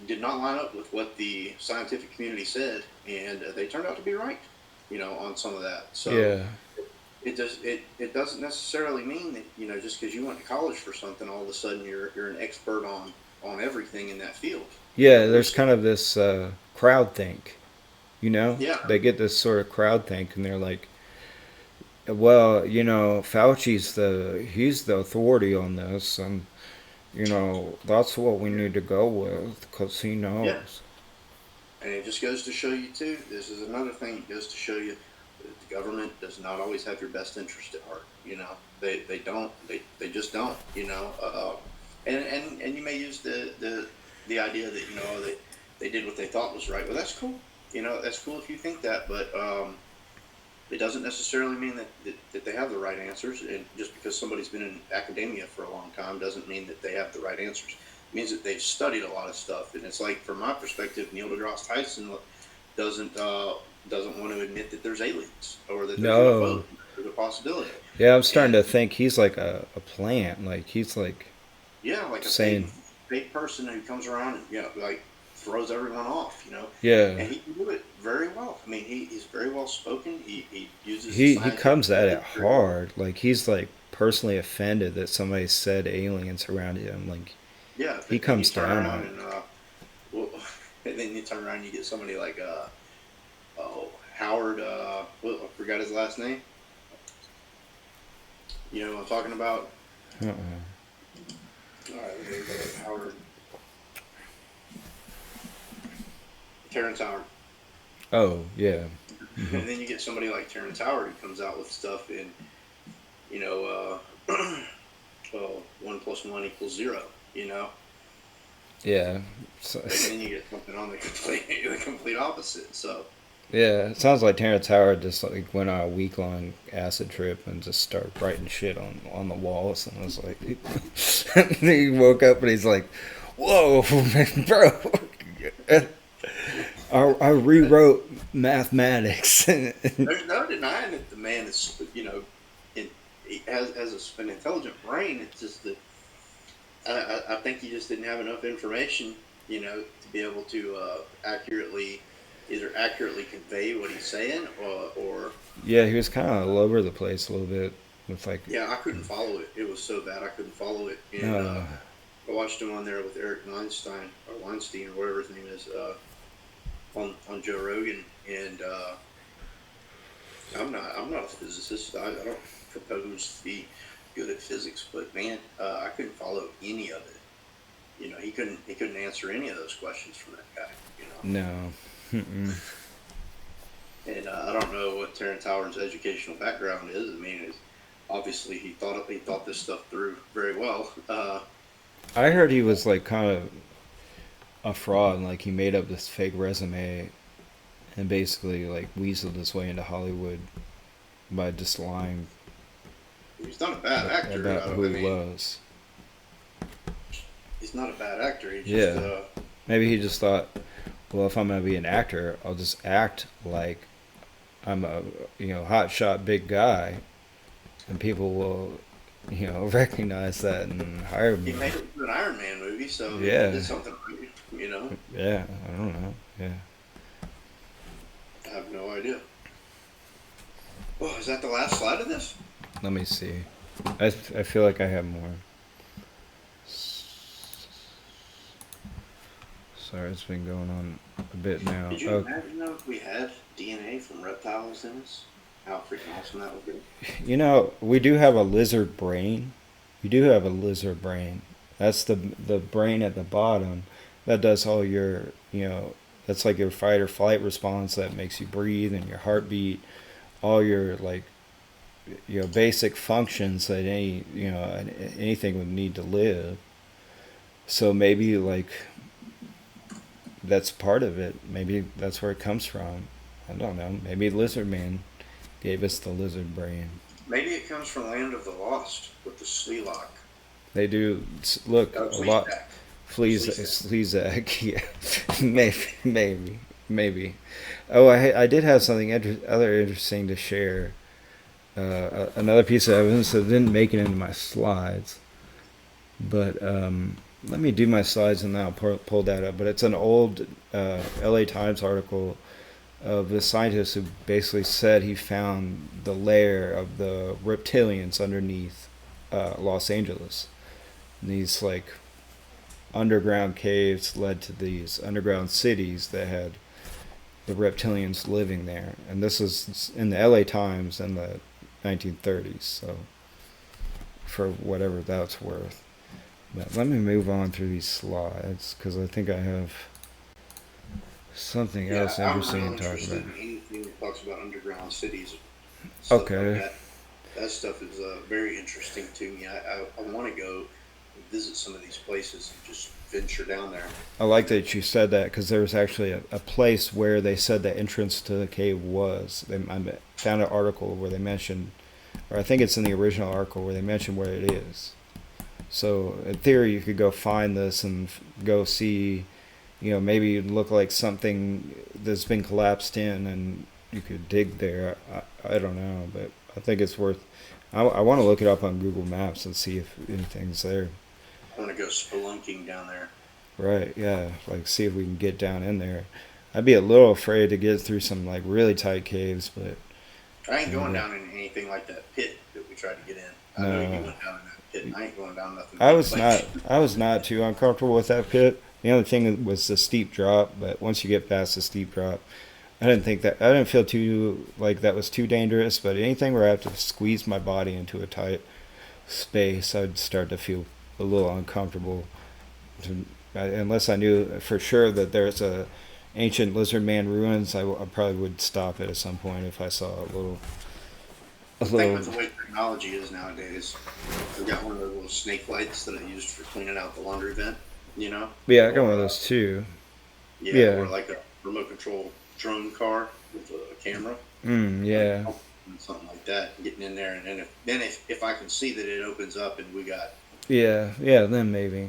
did not line up with what the scientific community said, and they turned out to be right, you know, on some of that. So yeah, it doesn't necessarily mean that, you know, just because you went to college for something, all of a sudden you're an expert on everything in that field. You yeah. know, There's kind of this crowd think. You know, yeah, they get this sort of crowd think, and they're like, well, you know, he's the authority on this, and you know that's what we need to go with because he yeah. knows. And it just goes to show you too. This is another thing. It goes to show you that the government does not always have your best interest at heart. You know, they don't. They just don't. You know, and you may use the idea that, you know, they did what they thought was right. Well, that's cool. You know, that's cool if you think that, but it doesn't necessarily mean that they have the right answers. And just because somebody's been in academia for a long time doesn't mean that they have the right answers. It means that they've studied a lot of stuff. And it's like, from my perspective, Neil deGrasse Tyson doesn't want to admit that there's aliens or that there's No, UFOs. There's a possibility. yeah, I'm starting And to think he's like a plant. Like he's like yeah, like a saying, fake person who comes around and, you know, like throws everyone off, you know. yeah, And he can do it very well. I mean, he's very well spoken. He uses the he scientific comes at it method very well. hard. Like he's like personally offended that somebody said aliens around him. Like Yeah, he but then you comes turn down around on it. and well, and then you turn around and you get somebody like oh, Howard, well, I forgot his last name. You know what I'm talking about? Uh-uh. All right, let me go with Howard. Terrence Howard. Oh yeah. Hmm. And then you get somebody like Terrence Howard who comes out with stuff in, you know, well, 1+1 = 0, you know? Yeah. So, And then you get something on the complete opposite. So, yeah, it sounds like Terrence Howard just like went on a week long acid trip and just started writing shit on the walls and was like, he woke up and he's like, "Whoa, man, bro, I rewrote mathematics. There's no denying that the man is, he has an intelligent brain. It's just that I think he just didn't have enough information, to be able to either accurately convey what he's saying or Yeah, he was kind of all over the place a little bit with like. yeah, I couldn't follow it. It was so bad I couldn't follow it. And I watched him on there with Eric Weinstein or whatever his name is, on Joe Rogan, and I'm not a physicist. I don't propose to be good at physics, but man, I couldn't follow any of it. He couldn't answer any of those questions from that guy. No. Mm-mm. And I don't know what Terrence Howard's educational background is. I mean, obviously he thought this stuff through very well. I heard he was like kind of a fraud, and like he made up this fake resume and basically like weaseled his way into Hollywood by just lying He's not a bad actor. about who he was. He's not a bad actor. He just, Yeah. Maybe he just thought, well, if I'm gonna be an actor, I'll just act like I'm a hot shot big guy, and people will recognize that and hire me. He made it to an Iron Man movie, so Yeah. he did something right, Yeah, I don't know. Yeah. I have no idea. Oh, is that the last slide of this? Let me see. I feel like I have more. Sorry, it's been going on a bit now. Did you imagine though if we had DNA from reptiles in us? How freaking awesome that would be. We do have a lizard brain. We do have a lizard brain. That's the brain at the bottom. That does all your, that's like your fight or flight response that makes you breathe and your heartbeat, all your like, basic functions that anything would need to live. So maybe like that's part of it. Maybe that's where it comes from. I don't know. Maybe Lizard Man gave us the lizard brain. Maybe it comes from Land of the Lost with the Sleelock. They do look a lot. Sleazak, yeah, maybe. Oh, I did have something other interesting to share. Another piece of evidence that didn't make it into my slides, but let me do my slides and then I'll pull that up. But it's an old LA Times article of the scientist who basically said he found the lair of the reptilians underneath Los Angeles. And these like underground caves led to these underground cities that had the reptilians living there. And this is in the LA Times in the 1930s, so for whatever that's worth. But let me move on through these slides because I think I have something else interesting to talk about. In anything that talks about underground cities. Okay. Like that stuff is very interesting to me. I want to go visit some of these places and just venture down there. I like that you said that because there was actually a place where they said the entrance to the cave was. I found an article where they mentioned, or I think it's in the original article where they mentioned where it is. So in theory, you could go find this and go see, maybe it'd look like something that's been collapsed in and you could dig there. I don't know, but I think it's worth, I want to look it up on Google Maps and see if anything's there. I want to go spelunking down there. Right, yeah, like see if we can get down in there. I'd be a little afraid to get through some like really tight caves, but I ain't going down in anything like that pit that we tried to get in. I know you went down in that pit, and I ain't going down nothing. I was not too uncomfortable with that pit. The only thing was the steep drop, but once you get past the steep drop, I didn't feel too like that was too dangerous. But anything where I have to squeeze my body into a tight space, I'd start to feel a little uncomfortable. Unless I knew for sure that there's a ancient lizard man ruins, I probably would stop it at some point if I saw a little. I think with the way technology is nowadays, I've got one of those little snake lights that I used for cleaning out the laundry vent. Yeah, I got one of those too. Yeah, or like a remote control drone car with a camera. Yeah. Something like that, getting in there, and then if I can see that it opens up and we got. Yeah, then maybe.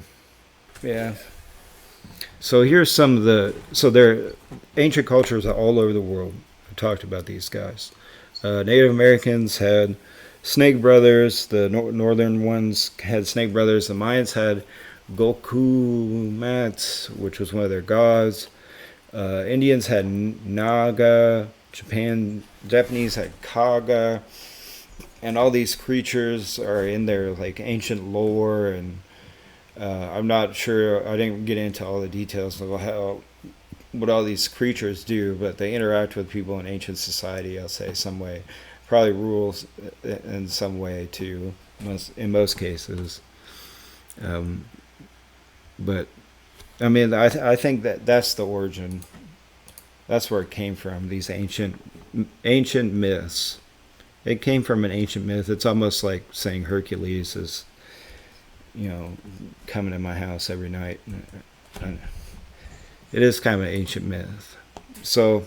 Yeah. So here's some of the. So there, ancient cultures all over the world have talked about these guys. Native Americans had snake brothers. The northern ones had snake brothers. The Mayans had Gokumats, which was one of their gods. Indians had Naga. Japanese had Kaga, and all these creatures are in their like ancient lore. And I'm not sure. I didn't get into all the details of how what all these creatures do, but they interact with people in ancient society. I'll say some way, probably rules in some way too. In most cases, um, but I mean, I think that that's the origin. That's where it came from. These ancient myths. It came from an ancient myth. It's almost like saying Hercules is, coming to my house every night. And it is kind of an ancient myth. So,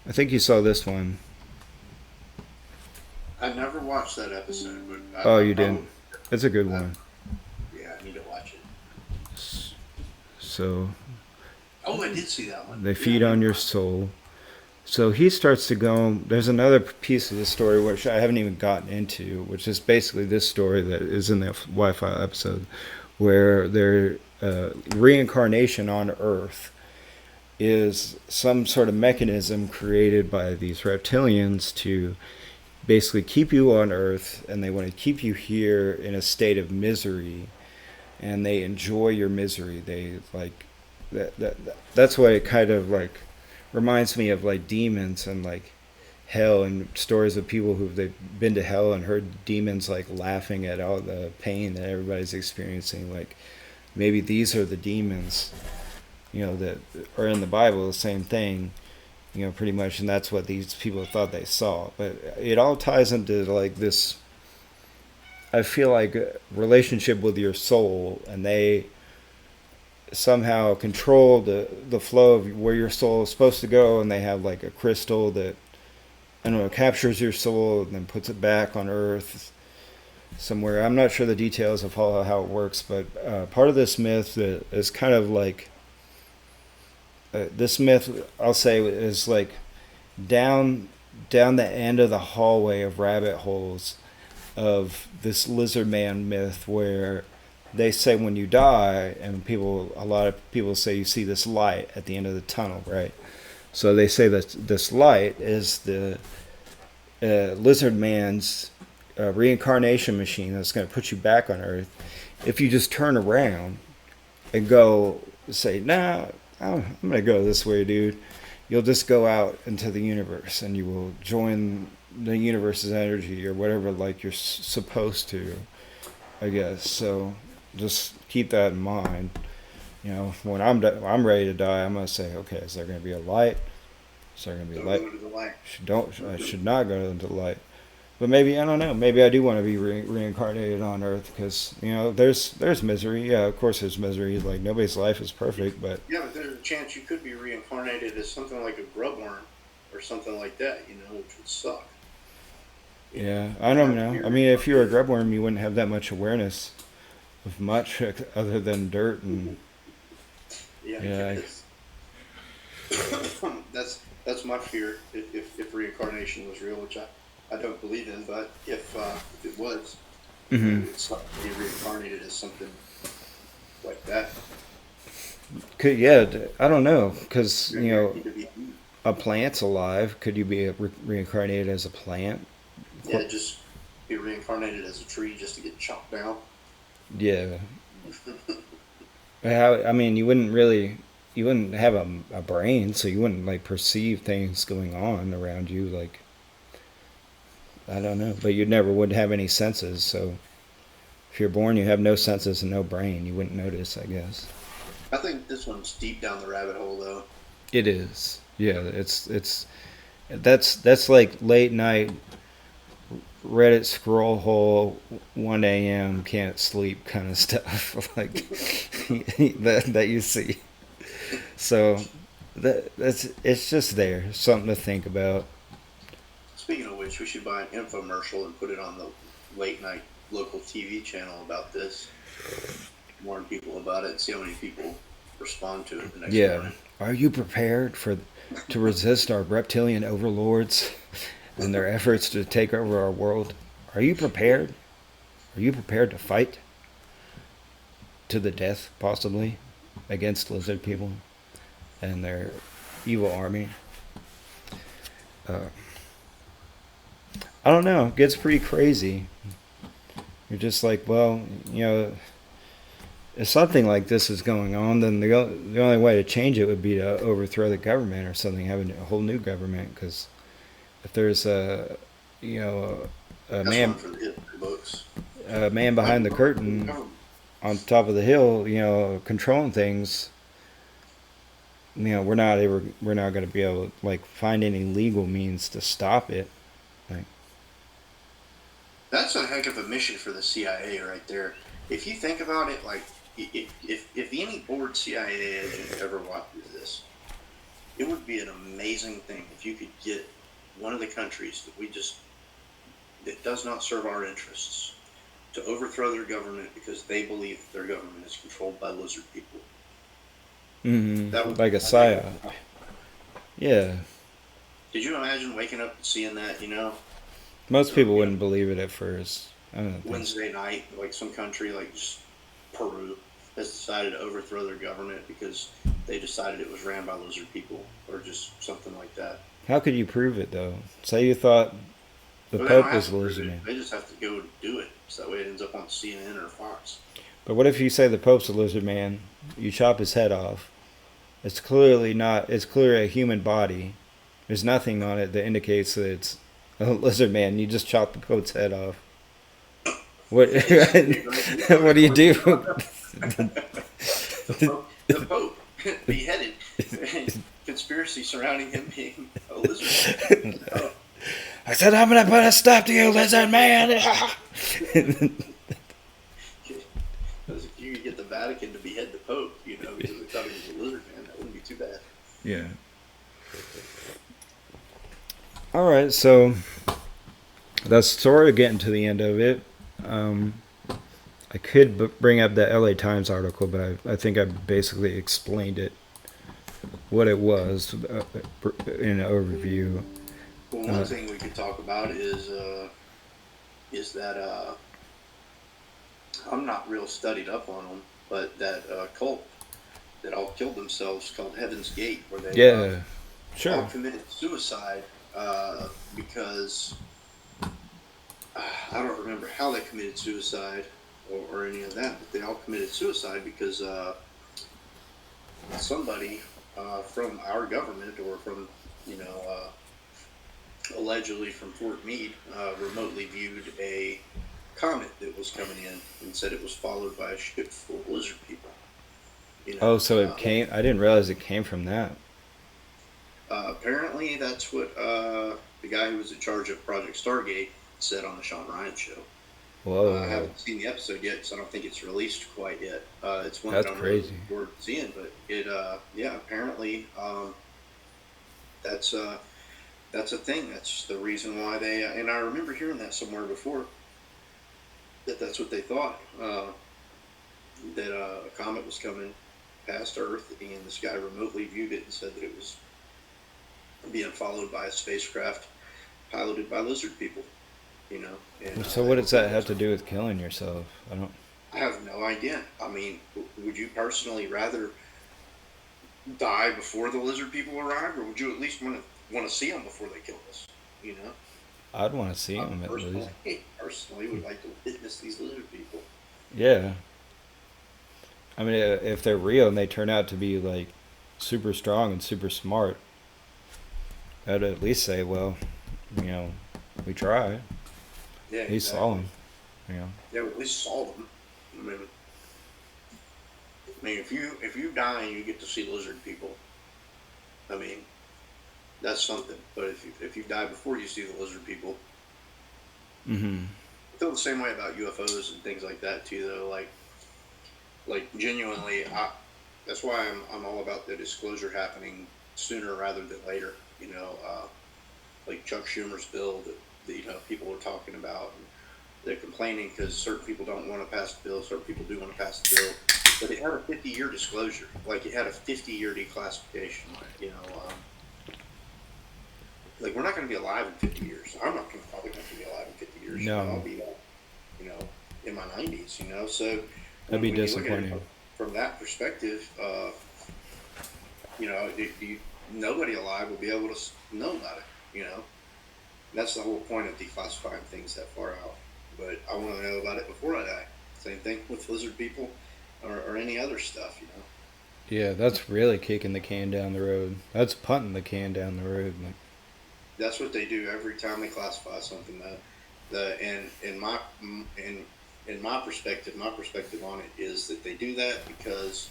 I think you saw this one. I never watched that episode, but Oh, you didn't. It's a good one. Yeah, I need to watch it. So Oh, I did see that one. they feed on your soul. So he starts to go. There's another piece of the story which I haven't even gotten into, which is basically this story that is in the Wi-Fi episode, where their reincarnation on Earth is some sort of mechanism created by these reptilians to basically keep you on Earth, and they want to keep you here in a state of misery, and they enjoy your misery. They like that's what it kind of like reminds me of, like demons and like hell, and stories of people they've been to hell and heard demons like laughing at all the pain that everybody's experiencing. Like maybe these are the demons, that are in the Bible, the same thing, pretty much, and that's what these people thought they saw. But it all ties into like this, I feel like, relationship with your soul, and they somehow control the flow of where your soul is supposed to go, and they have like a crystal that, I don't know, captures your soul and then puts it back on Earth somewhere. I'm not sure the details of how it works, but part of this myth is kind of like, this myth, I'll say, is like down the end of the hallway of rabbit holes of this lizard man myth, where they say when you die, and a lot of people say you see this light at the end of the tunnel, right? So they say that this light is the lizard man's reincarnation machine that's going to put you back on Earth. If you just turn around and go say, nah, I'm going to go this way, dude, you'll just go out into the universe, and you will join the universe's energy or whatever, like you're supposed to, I guess. So just keep that in mind. When I'm ready to die, I'm gonna say, okay, is there gonna be a light? Is there gonna be a light? Go to the light. I should not go into the light. But maybe, I don't know. Maybe I do want to be reincarnated on Earth, because there's misery. Yeah, of course there's misery. Like nobody's life is perfect, but Yeah, but there's a chance you could be reincarnated as something like a grubworm or something like that, which would suck. yeah, I don't know. I mean, if you're a grubworm, you wouldn't have that much awareness of much other than dirt and Yeah. That's my fear. If reincarnation was real, which I don't believe in, but if it was, it's like to be reincarnated as something like that. I don't know, because To be, a plant's alive. Could you be reincarnated as a plant? yeah, just be reincarnated as a tree just to get chopped down. Yeah. I mean, you wouldn't have a brain, so you wouldn't like perceive things going on around you. Like, I don't know, but you would have any senses. So if you're born, you have no senses and no brain. You wouldn't notice, I guess. I think this one's deep down the rabbit hole, though. It is. Yeah, that's like late night Reddit scroll hole, 1 a.m. can't sleep kind of stuff like that you see. So it's just there, something to think about. Speaking of which, we should buy an infomercial and put it on the late night local TV channel about this. Warn people about it, see how many people respond to it the next Yeah. morning. Are you prepared to resist our reptilian overlords and their efforts to take over our world? Are you prepared? Are you prepared to fight to the death, possibly, against lizard people and their evil army? I don't know. It gets pretty crazy. You're just like, well, if something like this is going on, then the only way to change it would be to overthrow the government or something, have a whole new government. Because if there's you know, a That's one man, for the history books. a man behind the curtain on top of the hill, controlling things, we're not going to be able to like find any legal means to stop it. Like, That's a heck of a mission for the CIA right there. If you think about it, like if any bored CIA agent ever watches this, it would be an amazing thing if you could get one of the countries that does not serve our interests to overthrow their government because they believe that their government is controlled by lizard people. That would like a psyop. Yeah. Did you imagine waking up and seeing that? Most people wouldn't believe it at first. I don't think. Wednesday night, like some country like just Peru has decided to overthrow their government because they decided it was ran by lizard people or just something like that. How could you prove it though? Say you thought the But they don't Pope have was to the prove lizard it. man. They just have to go do it, so that way it ends up on CNN or Fox. But what if you say the Pope's a lizard man? You chop his head off. It's clearly not. It's clearly a human body. There's nothing on it that indicates that it's a lizard man. You just chop the Pope's head off. What? What do you do? The Pope beheaded. Conspiracy surrounding him being a lizard. I said I'm gonna put a stop to you, lizard man. Because if you could get the Vatican to behead the Pope, because they thought he was a lizard man, that wouldn't be too bad. Yeah. All right, so that's sort of getting to the end of it. I could bring up the LA Times article, but I think I basically explained it, what it was, in an overview. Well, one thing we could talk about is that I'm not real studied up on them, but that cult that all killed themselves called Heaven's Gate, where they all committed suicide because I don't remember how they committed suicide or any of that, but they all committed suicide because somebody from our government or from allegedly from Fort Meade remotely viewed a comet that was coming in and said it was followed by a ship full of lizard people. So it came. I didn't realize it came from that. Apparently, that's what the guy who was in charge of Project Stargate said on the Sean Ryan show. Whoa! I haven't seen the episode yet, so I don't think it's released quite yet. It's one That's that I'm crazy. looking forward to seeing, but it, apparently, that's a thing. That's the reason why they. And I remember hearing that somewhere before. That's what they thought. That a comet was coming past Earth, and this guy remotely viewed it and said that it was being followed by a spacecraft piloted by lizard people. And, So what does that have to do with killing yourself? I have no idea. I mean, would you personally rather die before the lizard people arrive, or would you at least want to see them before they kill us? I'd want to see them at least. Personally, would like to witness these lizard people. Yeah. I mean, if they're real and they turn out to be like super strong and super smart, I'd at least say, well, we tried. Yeah, He saw them. Yeah, we at least saw them. I mean, if you die and you get to see lizard people, I mean, that's something. But if you die before you see the lizard people, I feel the same way about UFOs and things like that too. Though, like genuinely, that's why I'm all about the disclosure happening sooner rather than later. Like Chuck Schumer's bill that people are talking about. And they're complaining because certain people don't want to pass the bill, certain people do want to pass the bill but it had a 50-year disclosure. Like, it had a 50-year declassification. You know, like, we're not going to be alive in 50 years. I'm not probably going to be alive in 50 years. No. You know, I'll be, you know, in my 90s, you know. So That'd be when you look at disappointing. it from that perspective, you know, nobody alive will be able to know about it, you know. That's the whole point of declassifying things that far out. But I want to know about it before I die. Same thing with lizard people or any other stuff, you know. Yeah, that's really kicking the can down the road. That's punting the can down the road. Like, That's what they do every time they classify something. And in my perspective on it is that they do that because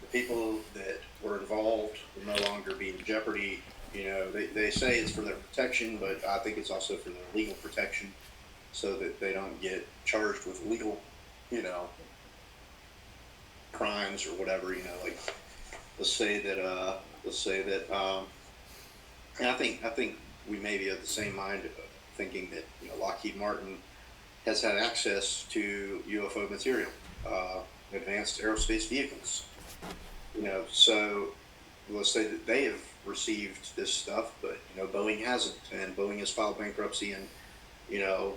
the people that were involved will no longer be in jeopardy. You know, they say it's for their protection, but I think it's also for their legal protection, so that they don't get charged with legal, you know, crimes or whatever. You know, like let's say that, and I think we may be of the same mind, thinking that, you know, Lockheed Martin has had access to UFO material, advanced aerospace vehicles. You know, so let's say that they have received this stuff, but, you know, Boeing hasn't, and Boeing has filed bankruptcy, and, you know,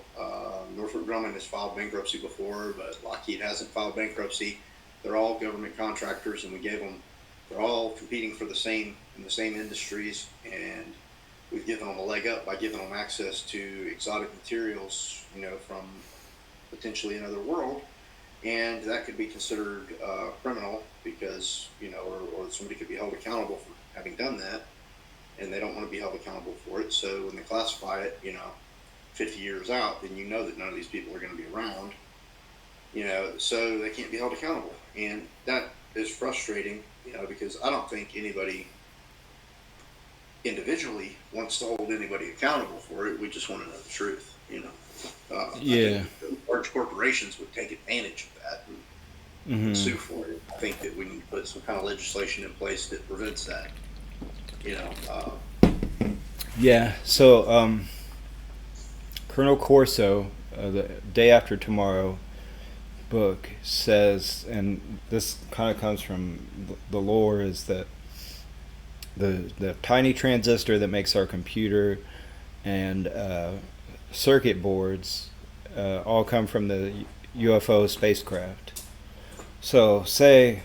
Northrop Grumman has filed bankruptcy before, but Lockheed hasn't filed bankruptcy. They're all government contractors, and they're all competing for the same industries, and we've given them a leg up by giving them access to exotic materials, you know, from potentially another world. And that could be considered criminal because, you know, or somebody could be held accountable for having done that, and they don't want to be held accountable for it. So when they classify it, you know, 50 years out, then you know that none of these people are going to be around, you know, so they can't be held accountable. And that is frustrating, you know, because I don't think anybody individually wants to hold anybody accountable for it. We just want to know the truth, you know. yeah. I think large corporations would take advantage of that and sue for it. I think that we need to put some kind of legislation in place that prevents that, you know. Yeah, so Colonel Corso, the Day After Tomorrow book says, and this kind of comes from the lore, is that the tiny transistor that makes our computer and circuit boards all come from the UFO spacecraft. So say,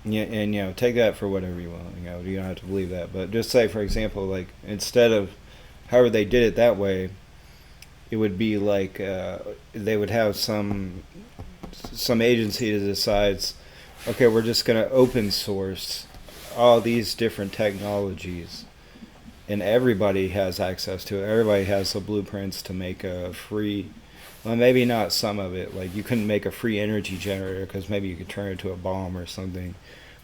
and you know, take that for whatever you want. You know, you don't have to believe that, but just say, for example, like instead of however they did it that way, it would be like they would have some agency that decides, okay, we're just going to open source all these different technologies, and everybody has access to it. Everybody has the blueprints to make a free, well, maybe not some of it, like you couldn't make a free energy generator because maybe you could turn it into a bomb or something,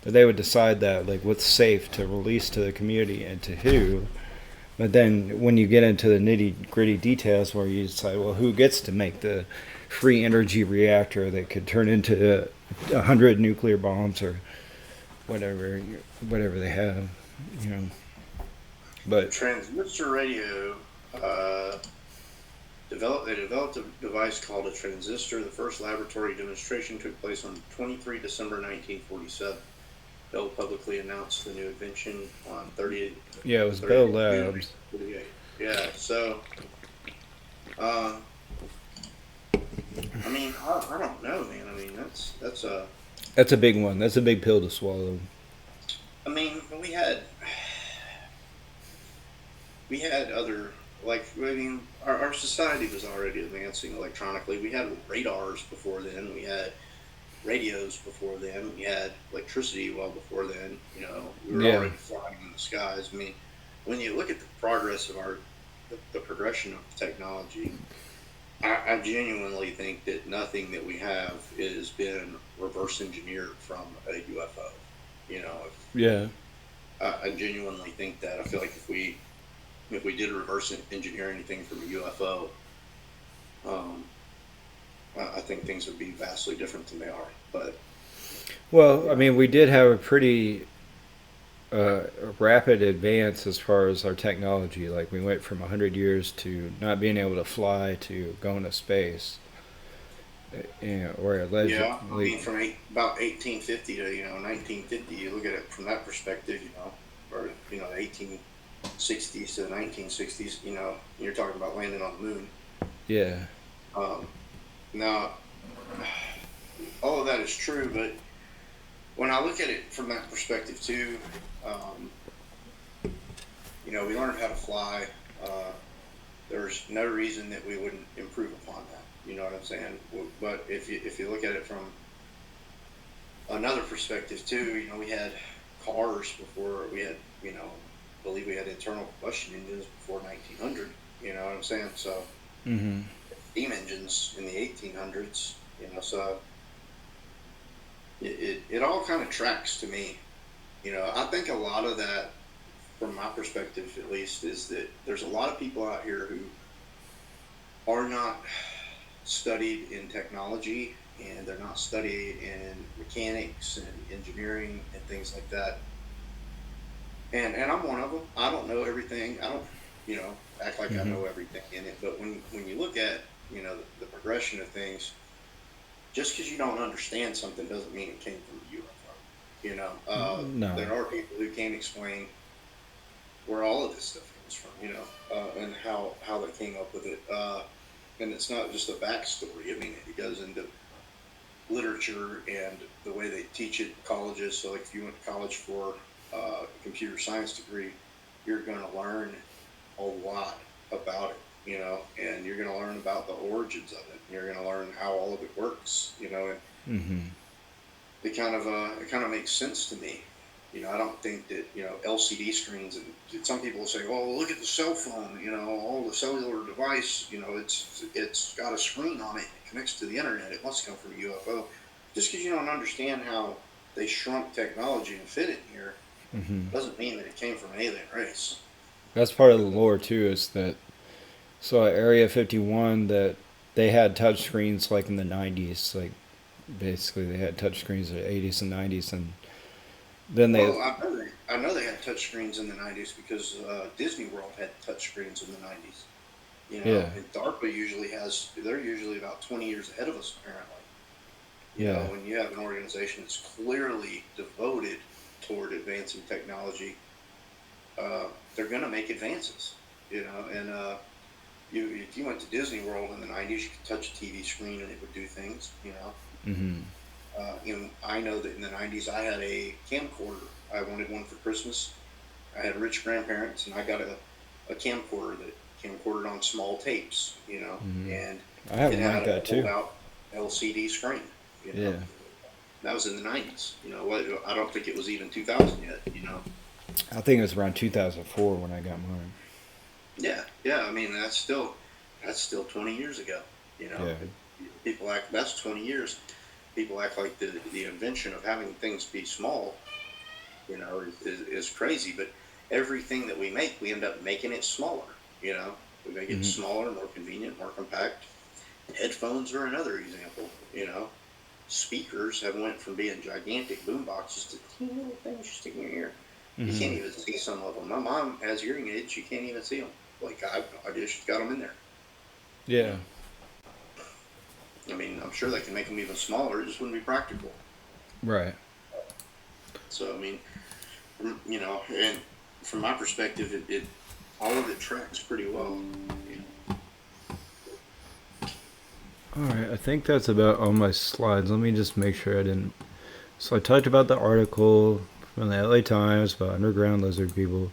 but they would decide that, like, what's safe to release to the community and to who. But then when you get into the nitty gritty details where you decide, well, who gets to make the free energy reactor that could turn into 100 nuclear bombs or whatever they have, you know. But Transistor radio, they developed a device called a transistor. The first laboratory demonstration took place on 23 December 1947. Bell publicly announced the new invention on 30. Yeah, it was Bell Labs. Yeah, so, I mean, I don't know, man. I mean, that's a big one. That's a big pill to swallow. I mean, we had other, like, I mean, our society was already advancing electronically. We had radars before then. We had radios before then. We had electricity well before then. You know, we were already flying in the skies. I mean, when you look at the progress of the progression of technology, I genuinely think that nothing that we have has been reverse engineered from a UFO. You know, Yeah. I genuinely think that. I feel like if we did reverse engineer anything from a UFO, I think things would be vastly different than they are. But Well, I mean, we did have a pretty rapid advance as far as our technology. Like, we went from 100 years to not being able to fly to going to space. or allegedly. Yeah, I mean, from about 1850 to 1950, you look at it from that perspective, or the 1860s to the 1960s, you're talking about landing on the moon. Yeah. Um, Now, all of that is true, but when I look at it from that perspective too, um, we learned how to fly. There's no reason that we wouldn't improve upon that. You know what I'm saying? But if you look at it from another perspective too, we had cars before we had, I believe we had internal combustion engines before 1900. You know what I'm saying? So Mm-hmm. steam engines in the 1800s. So it all kind of tracks to me. I think a lot of that, from my perspective at least, is that there's a lot of people out here who are not studied in technology, and they're not studied in mechanics and engineering and things like that. And I'm one of them. I don't know everything. I don't, act like I Mm-hmm. know everything in it. But when you look at, the progression of things, just because you don't understand something doesn't mean it came from a UFO. No. There are people who can't explain where all of this stuff comes from, and how they came up with it. And it's not just a backstory. I mean, it goes into literature and the way they teach it in colleges. So, like, if you went to college for a computer science degree, you're going to learn a lot about it, and you're going to learn about the origins of it. You're going to learn how all of it works, and Mm-hmm. it kind of makes sense to me. I don't think that LCD screens, and some people say, "Oh, look at the cell phone. All the cellular device. It's got a screen on it. It connects to the internet. It must come from a UFO." Just because you don't understand how they shrunk technology and fit it here Mm-hmm. doesn't mean that it came from an alien race. That's part of the lore too. Is that so? At Area 51, that they had touch screens like in the 90s. Like basically, they had touch screens in the 80s and 90s, and then they. Well, I know they had touch screens in the 90s because Disney World had touch screens in the 90s. Yeah. And DARPA they're usually about 20 years ahead of us, apparently. Yeah. When you have an organization that's clearly devoted toward advancing technology, they're going to make advances, and if you went to Disney World in the 90s, you could touch a TV screen and it would do things, Mm-hmm. I know that in the 90s I had a camcorder. I wanted one for Christmas. I had rich grandparents, and I got a camcorder that camcorded on small tapes, Mm-hmm. and I have it one had like a that too. pulled-out LCD screen. Yeah. That was in the 90s. I don't think it was even 2000 yet. I think it was around 2004 when I got mine. Yeah. I mean, that's still 20 years ago. Yeah. People act that's 20 years. People act like the invention of having things be small, is crazy. But everything that we make, we end up making it smaller. We make it Mm-hmm. smaller, more convenient, more compact. Headphones are another example. Speakers have went from being gigantic boom boxes to teeny little things you stick in your ear. You Mm-hmm. can't even see some of them. My mom has hearing aids. You can't even see them. Like, I just got them in there. Yeah. I mean, I'm sure they can make them even smaller. It just wouldn't be practical. Right. So, I mean, and from my perspective, it all of it tracks pretty well. All right. I think that's about all my slides. Let me just make sure I didn't. So I talked about the article from the LA Times about underground lizard people.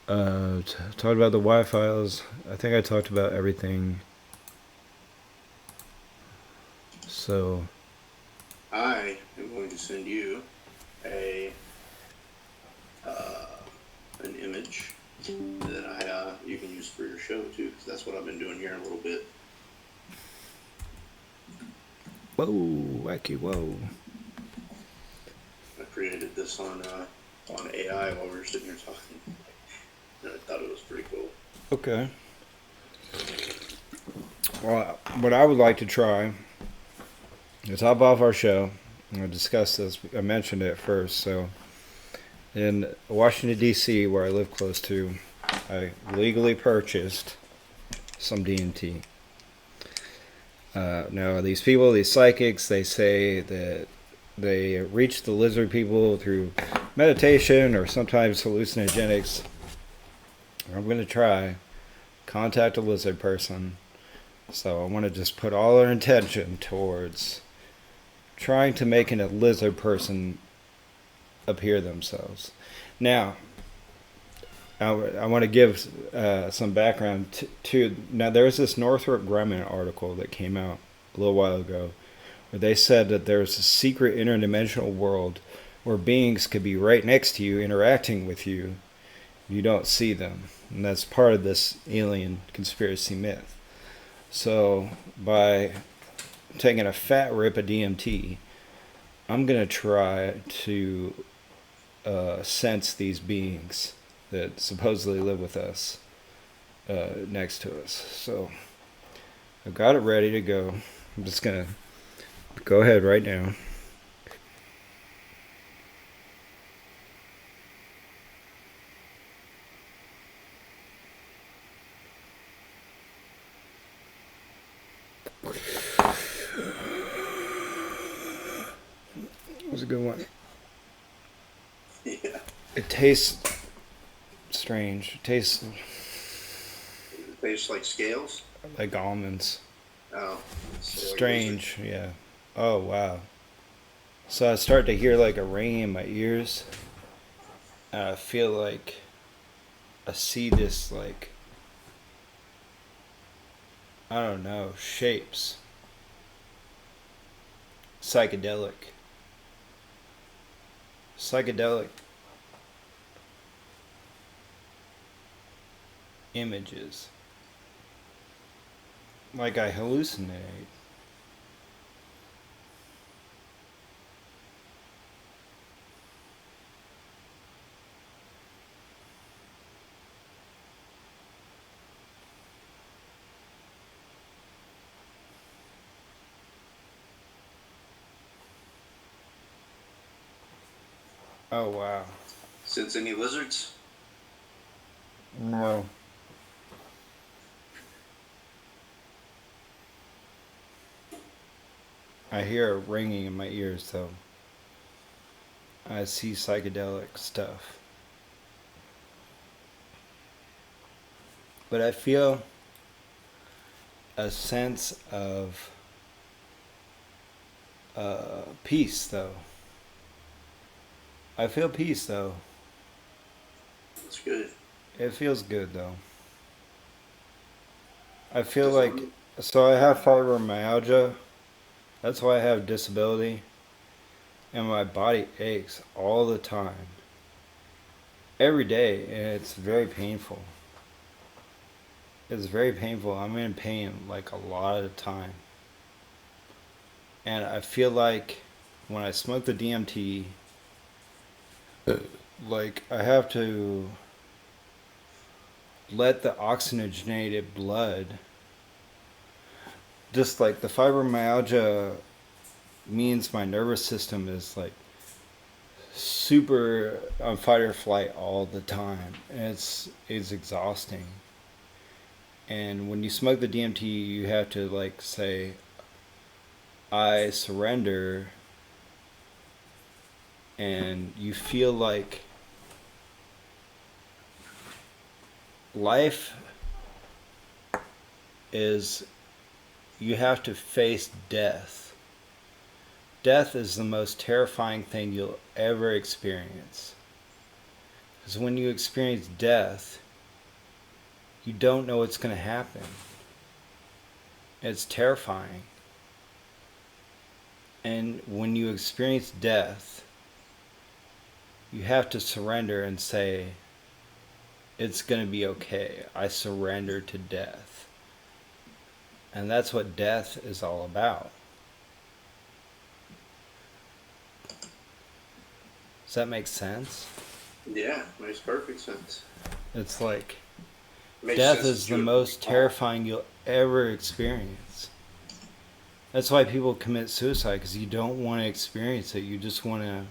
Talked about the Wi-Fi's. I think I talked about everything. So I am going to send you a an image that you can use for your show too, because that's what I've been doing here a little bit. whoa, wacky, whoa. I created this on AI while we were sitting here talking, and I thought it was pretty cool. Okay. Well, what I would like to try is hop off our show. I'm going to discuss this. I mentioned it first. So, in Washington, D.C., where I live close to, I legally purchased some DMT. No, these people, these psychics, they say that they reach the lizard people through meditation or sometimes hallucinogenics. I'm going to try contact a lizard person. So I want to just put all our intention towards trying to make a lizard person appear themselves. Now, I want to give some background to. Now, there was this Northrop Grumman article that came out a little while ago where they said that there's a secret interdimensional world where beings could be right next to you, interacting with you. You don't see them. And that's part of this alien conspiracy myth. So, by taking a fat rip of DMT, I'm going to try to sense these beings that supposedly live with us next to us. So, I've got it ready to go. I'm just going to go ahead right now. That was a good one. Yeah. It tastes strange. It tastes Tastes like scales. like almonds. Oh. Strange, yeah. Oh, wow. So I start to hear like a ringing in my ears. And I feel like I see this, like, I don't know, shapes. Psychedelic images. Like I hallucinate. Oh, wow. Sense any lizards? No. I hear a ringing in my ears, though. I see psychedelic stuff. But I feel a sense of peace, though. I feel peace, though. That's good. It feels good, though. I feel like, so I have fibromyalgia. That's why I have disability. And my body aches all the time. Every day, and it's very painful. It's very painful. I'm in pain like a lot of the time. And I feel like when I smoke the DMT, like I have to let the oxygenated blood, just like the fibromyalgia means my nervous system is like super on fight or flight all the time. And it's exhausting. And when you smoke the DMT, you have to like say, I surrender, and you feel like life is, you have to face death. Death is the most terrifying thing you'll ever experience. Because when you experience death, you don't know what's going to happen. It's terrifying. And when you experience death, you have to surrender and say, it's going to be okay. I surrender to death. And that's what death is all about. Does that make sense? Yeah, makes perfect sense. It's like, Makes death sense is the to- most terrifying you'll ever experience. That's why people commit suicide, because you don't want to experience it. You just want to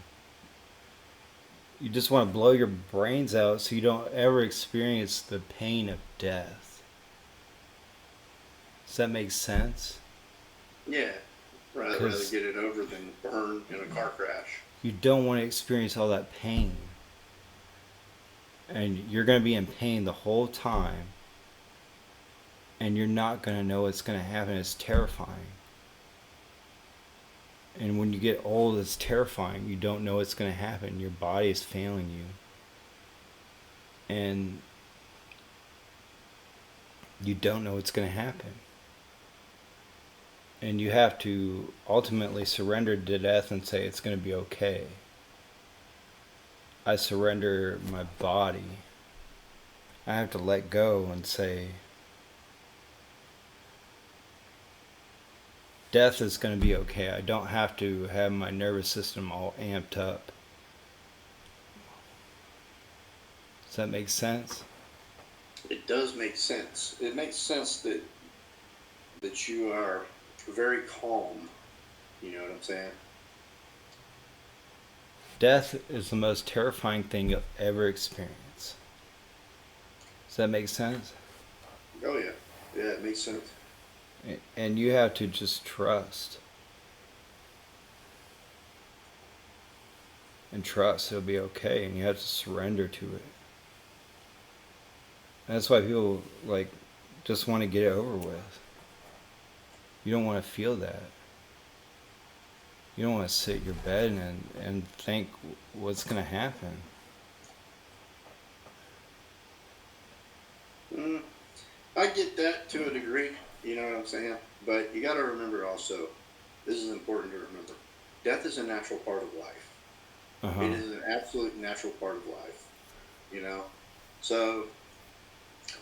blow your brains out so you don't ever experience the pain of death. Does that make sense? Yeah, rather 'Cause get it over than burn in a car crash. you don't want to experience all that pain. And you're going to be in pain the whole time. And you're not going to know what's going to happen. It's terrifying. And when you get old, it's terrifying. You don't know what's going to happen. Your body is failing you. And you don't know what's going to happen. And you have to ultimately surrender to death and say it's going to be okay. I surrender my body. I have to let go and say, death is going to be okay. I don't have to have my nervous system all amped up. Does that make sense? It does make sense. It makes sense that you are very calm. You know what I'm saying? Death is the most terrifying thing you'll ever experience. Does that make sense? Oh yeah, yeah, it makes sense. And you have to just trust. And trust it'll be okay, and you have to surrender to it. And that's why people like just want to get it over with. You don't want to feel that. You don't want to sit in your bed and think what's going to happen. I get that to a degree, you know what I'm saying? But you got to remember also, this is important to remember, death is a natural part of life. Uh-huh. It is an absolute natural part of life, you know? So,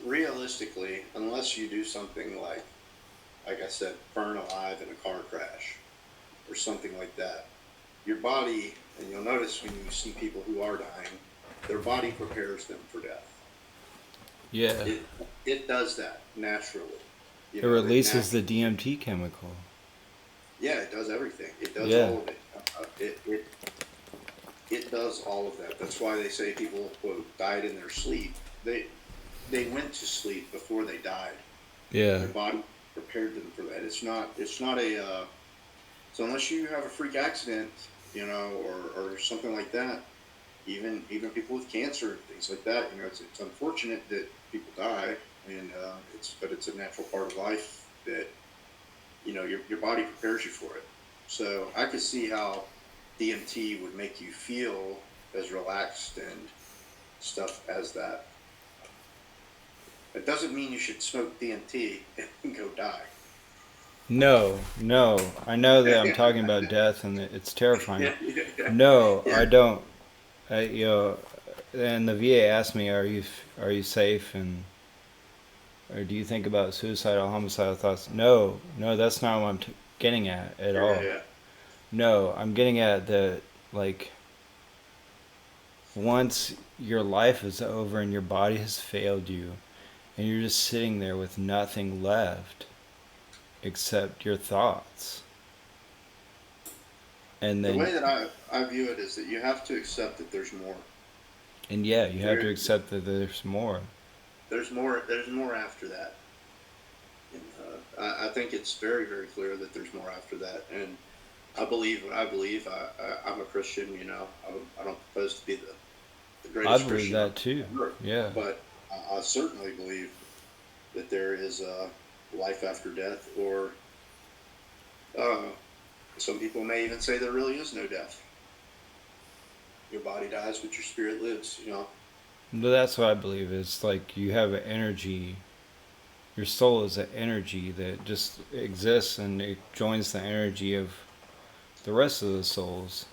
realistically, unless you do something like I said, burn alive in a car crash or something like that, your body, and you'll notice when you see people who are dying, their body prepares them for death. Yeah. It does that naturally. It releases the DMT chemical. Yeah, it does everything. It does all of it. It does all of that. That's why they say people, quote, died in their sleep. They went to sleep before they died. Yeah. Their body prepared them for that. It's not a so unless you have a freak accident, you know, or something like that, even people with cancer and things like that, you know, it's unfortunate that people die, and it's a natural part of life that, you know, your body prepares you for it. So I could see how DMT would make you feel as relaxed and stuff as that. It doesn't mean you should smoke DMT and go die. No. I know that I'm talking about death and it's terrifying. Yeah. No, Yeah. I don't. You know, and the VA asked me, "Are you safe?" Or do you think about suicidal, homicidal thoughts? No, that's not what I'm getting at all. Yeah. No, I'm getting at that, like, once your life is over and your body has failed you, and you're just sitting there with nothing left except your thoughts. And then The way that I view it is that you have to accept that there's more. and yeah, you have to accept that there's more. There's more after that. And, I think it's very, very clear that there's more after that. And I believe what I believe. I'm a Christian, you know. I don't propose to be the greatest I believe Christian that too. ever, Yeah. but I certainly believe that there is life after death, or some people may even say there really is no death. Your body dies, but your spirit lives, you know. But that's what I believe. It's like you have an energy. Your soul is an energy that just exists and it joins the energy of the rest of the souls.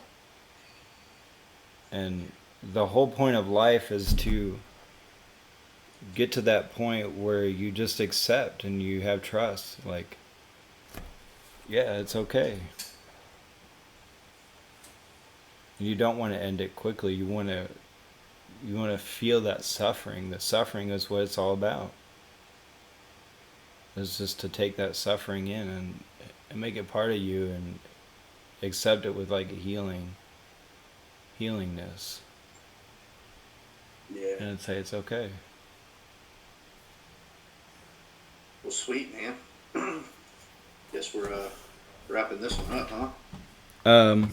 And the whole point of life is to get to that point where you just accept and you have trust. Like, yeah, it's okay. You don't want to end it quickly. You want to feel that suffering. The suffering is what it's all about. It's just to take that suffering in and make it part of you and accept it with like a healingness. Yeah. And say it's okay. Well, sweet, man. Guess we're wrapping this one up, huh?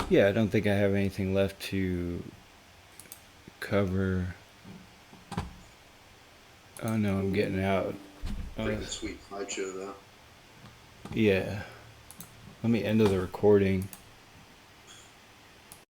Yeah, I don't think I have anything left to cover. Oh no, I'm getting out. Pretty good sweet slideshow though. Yeah. Let me end the recording.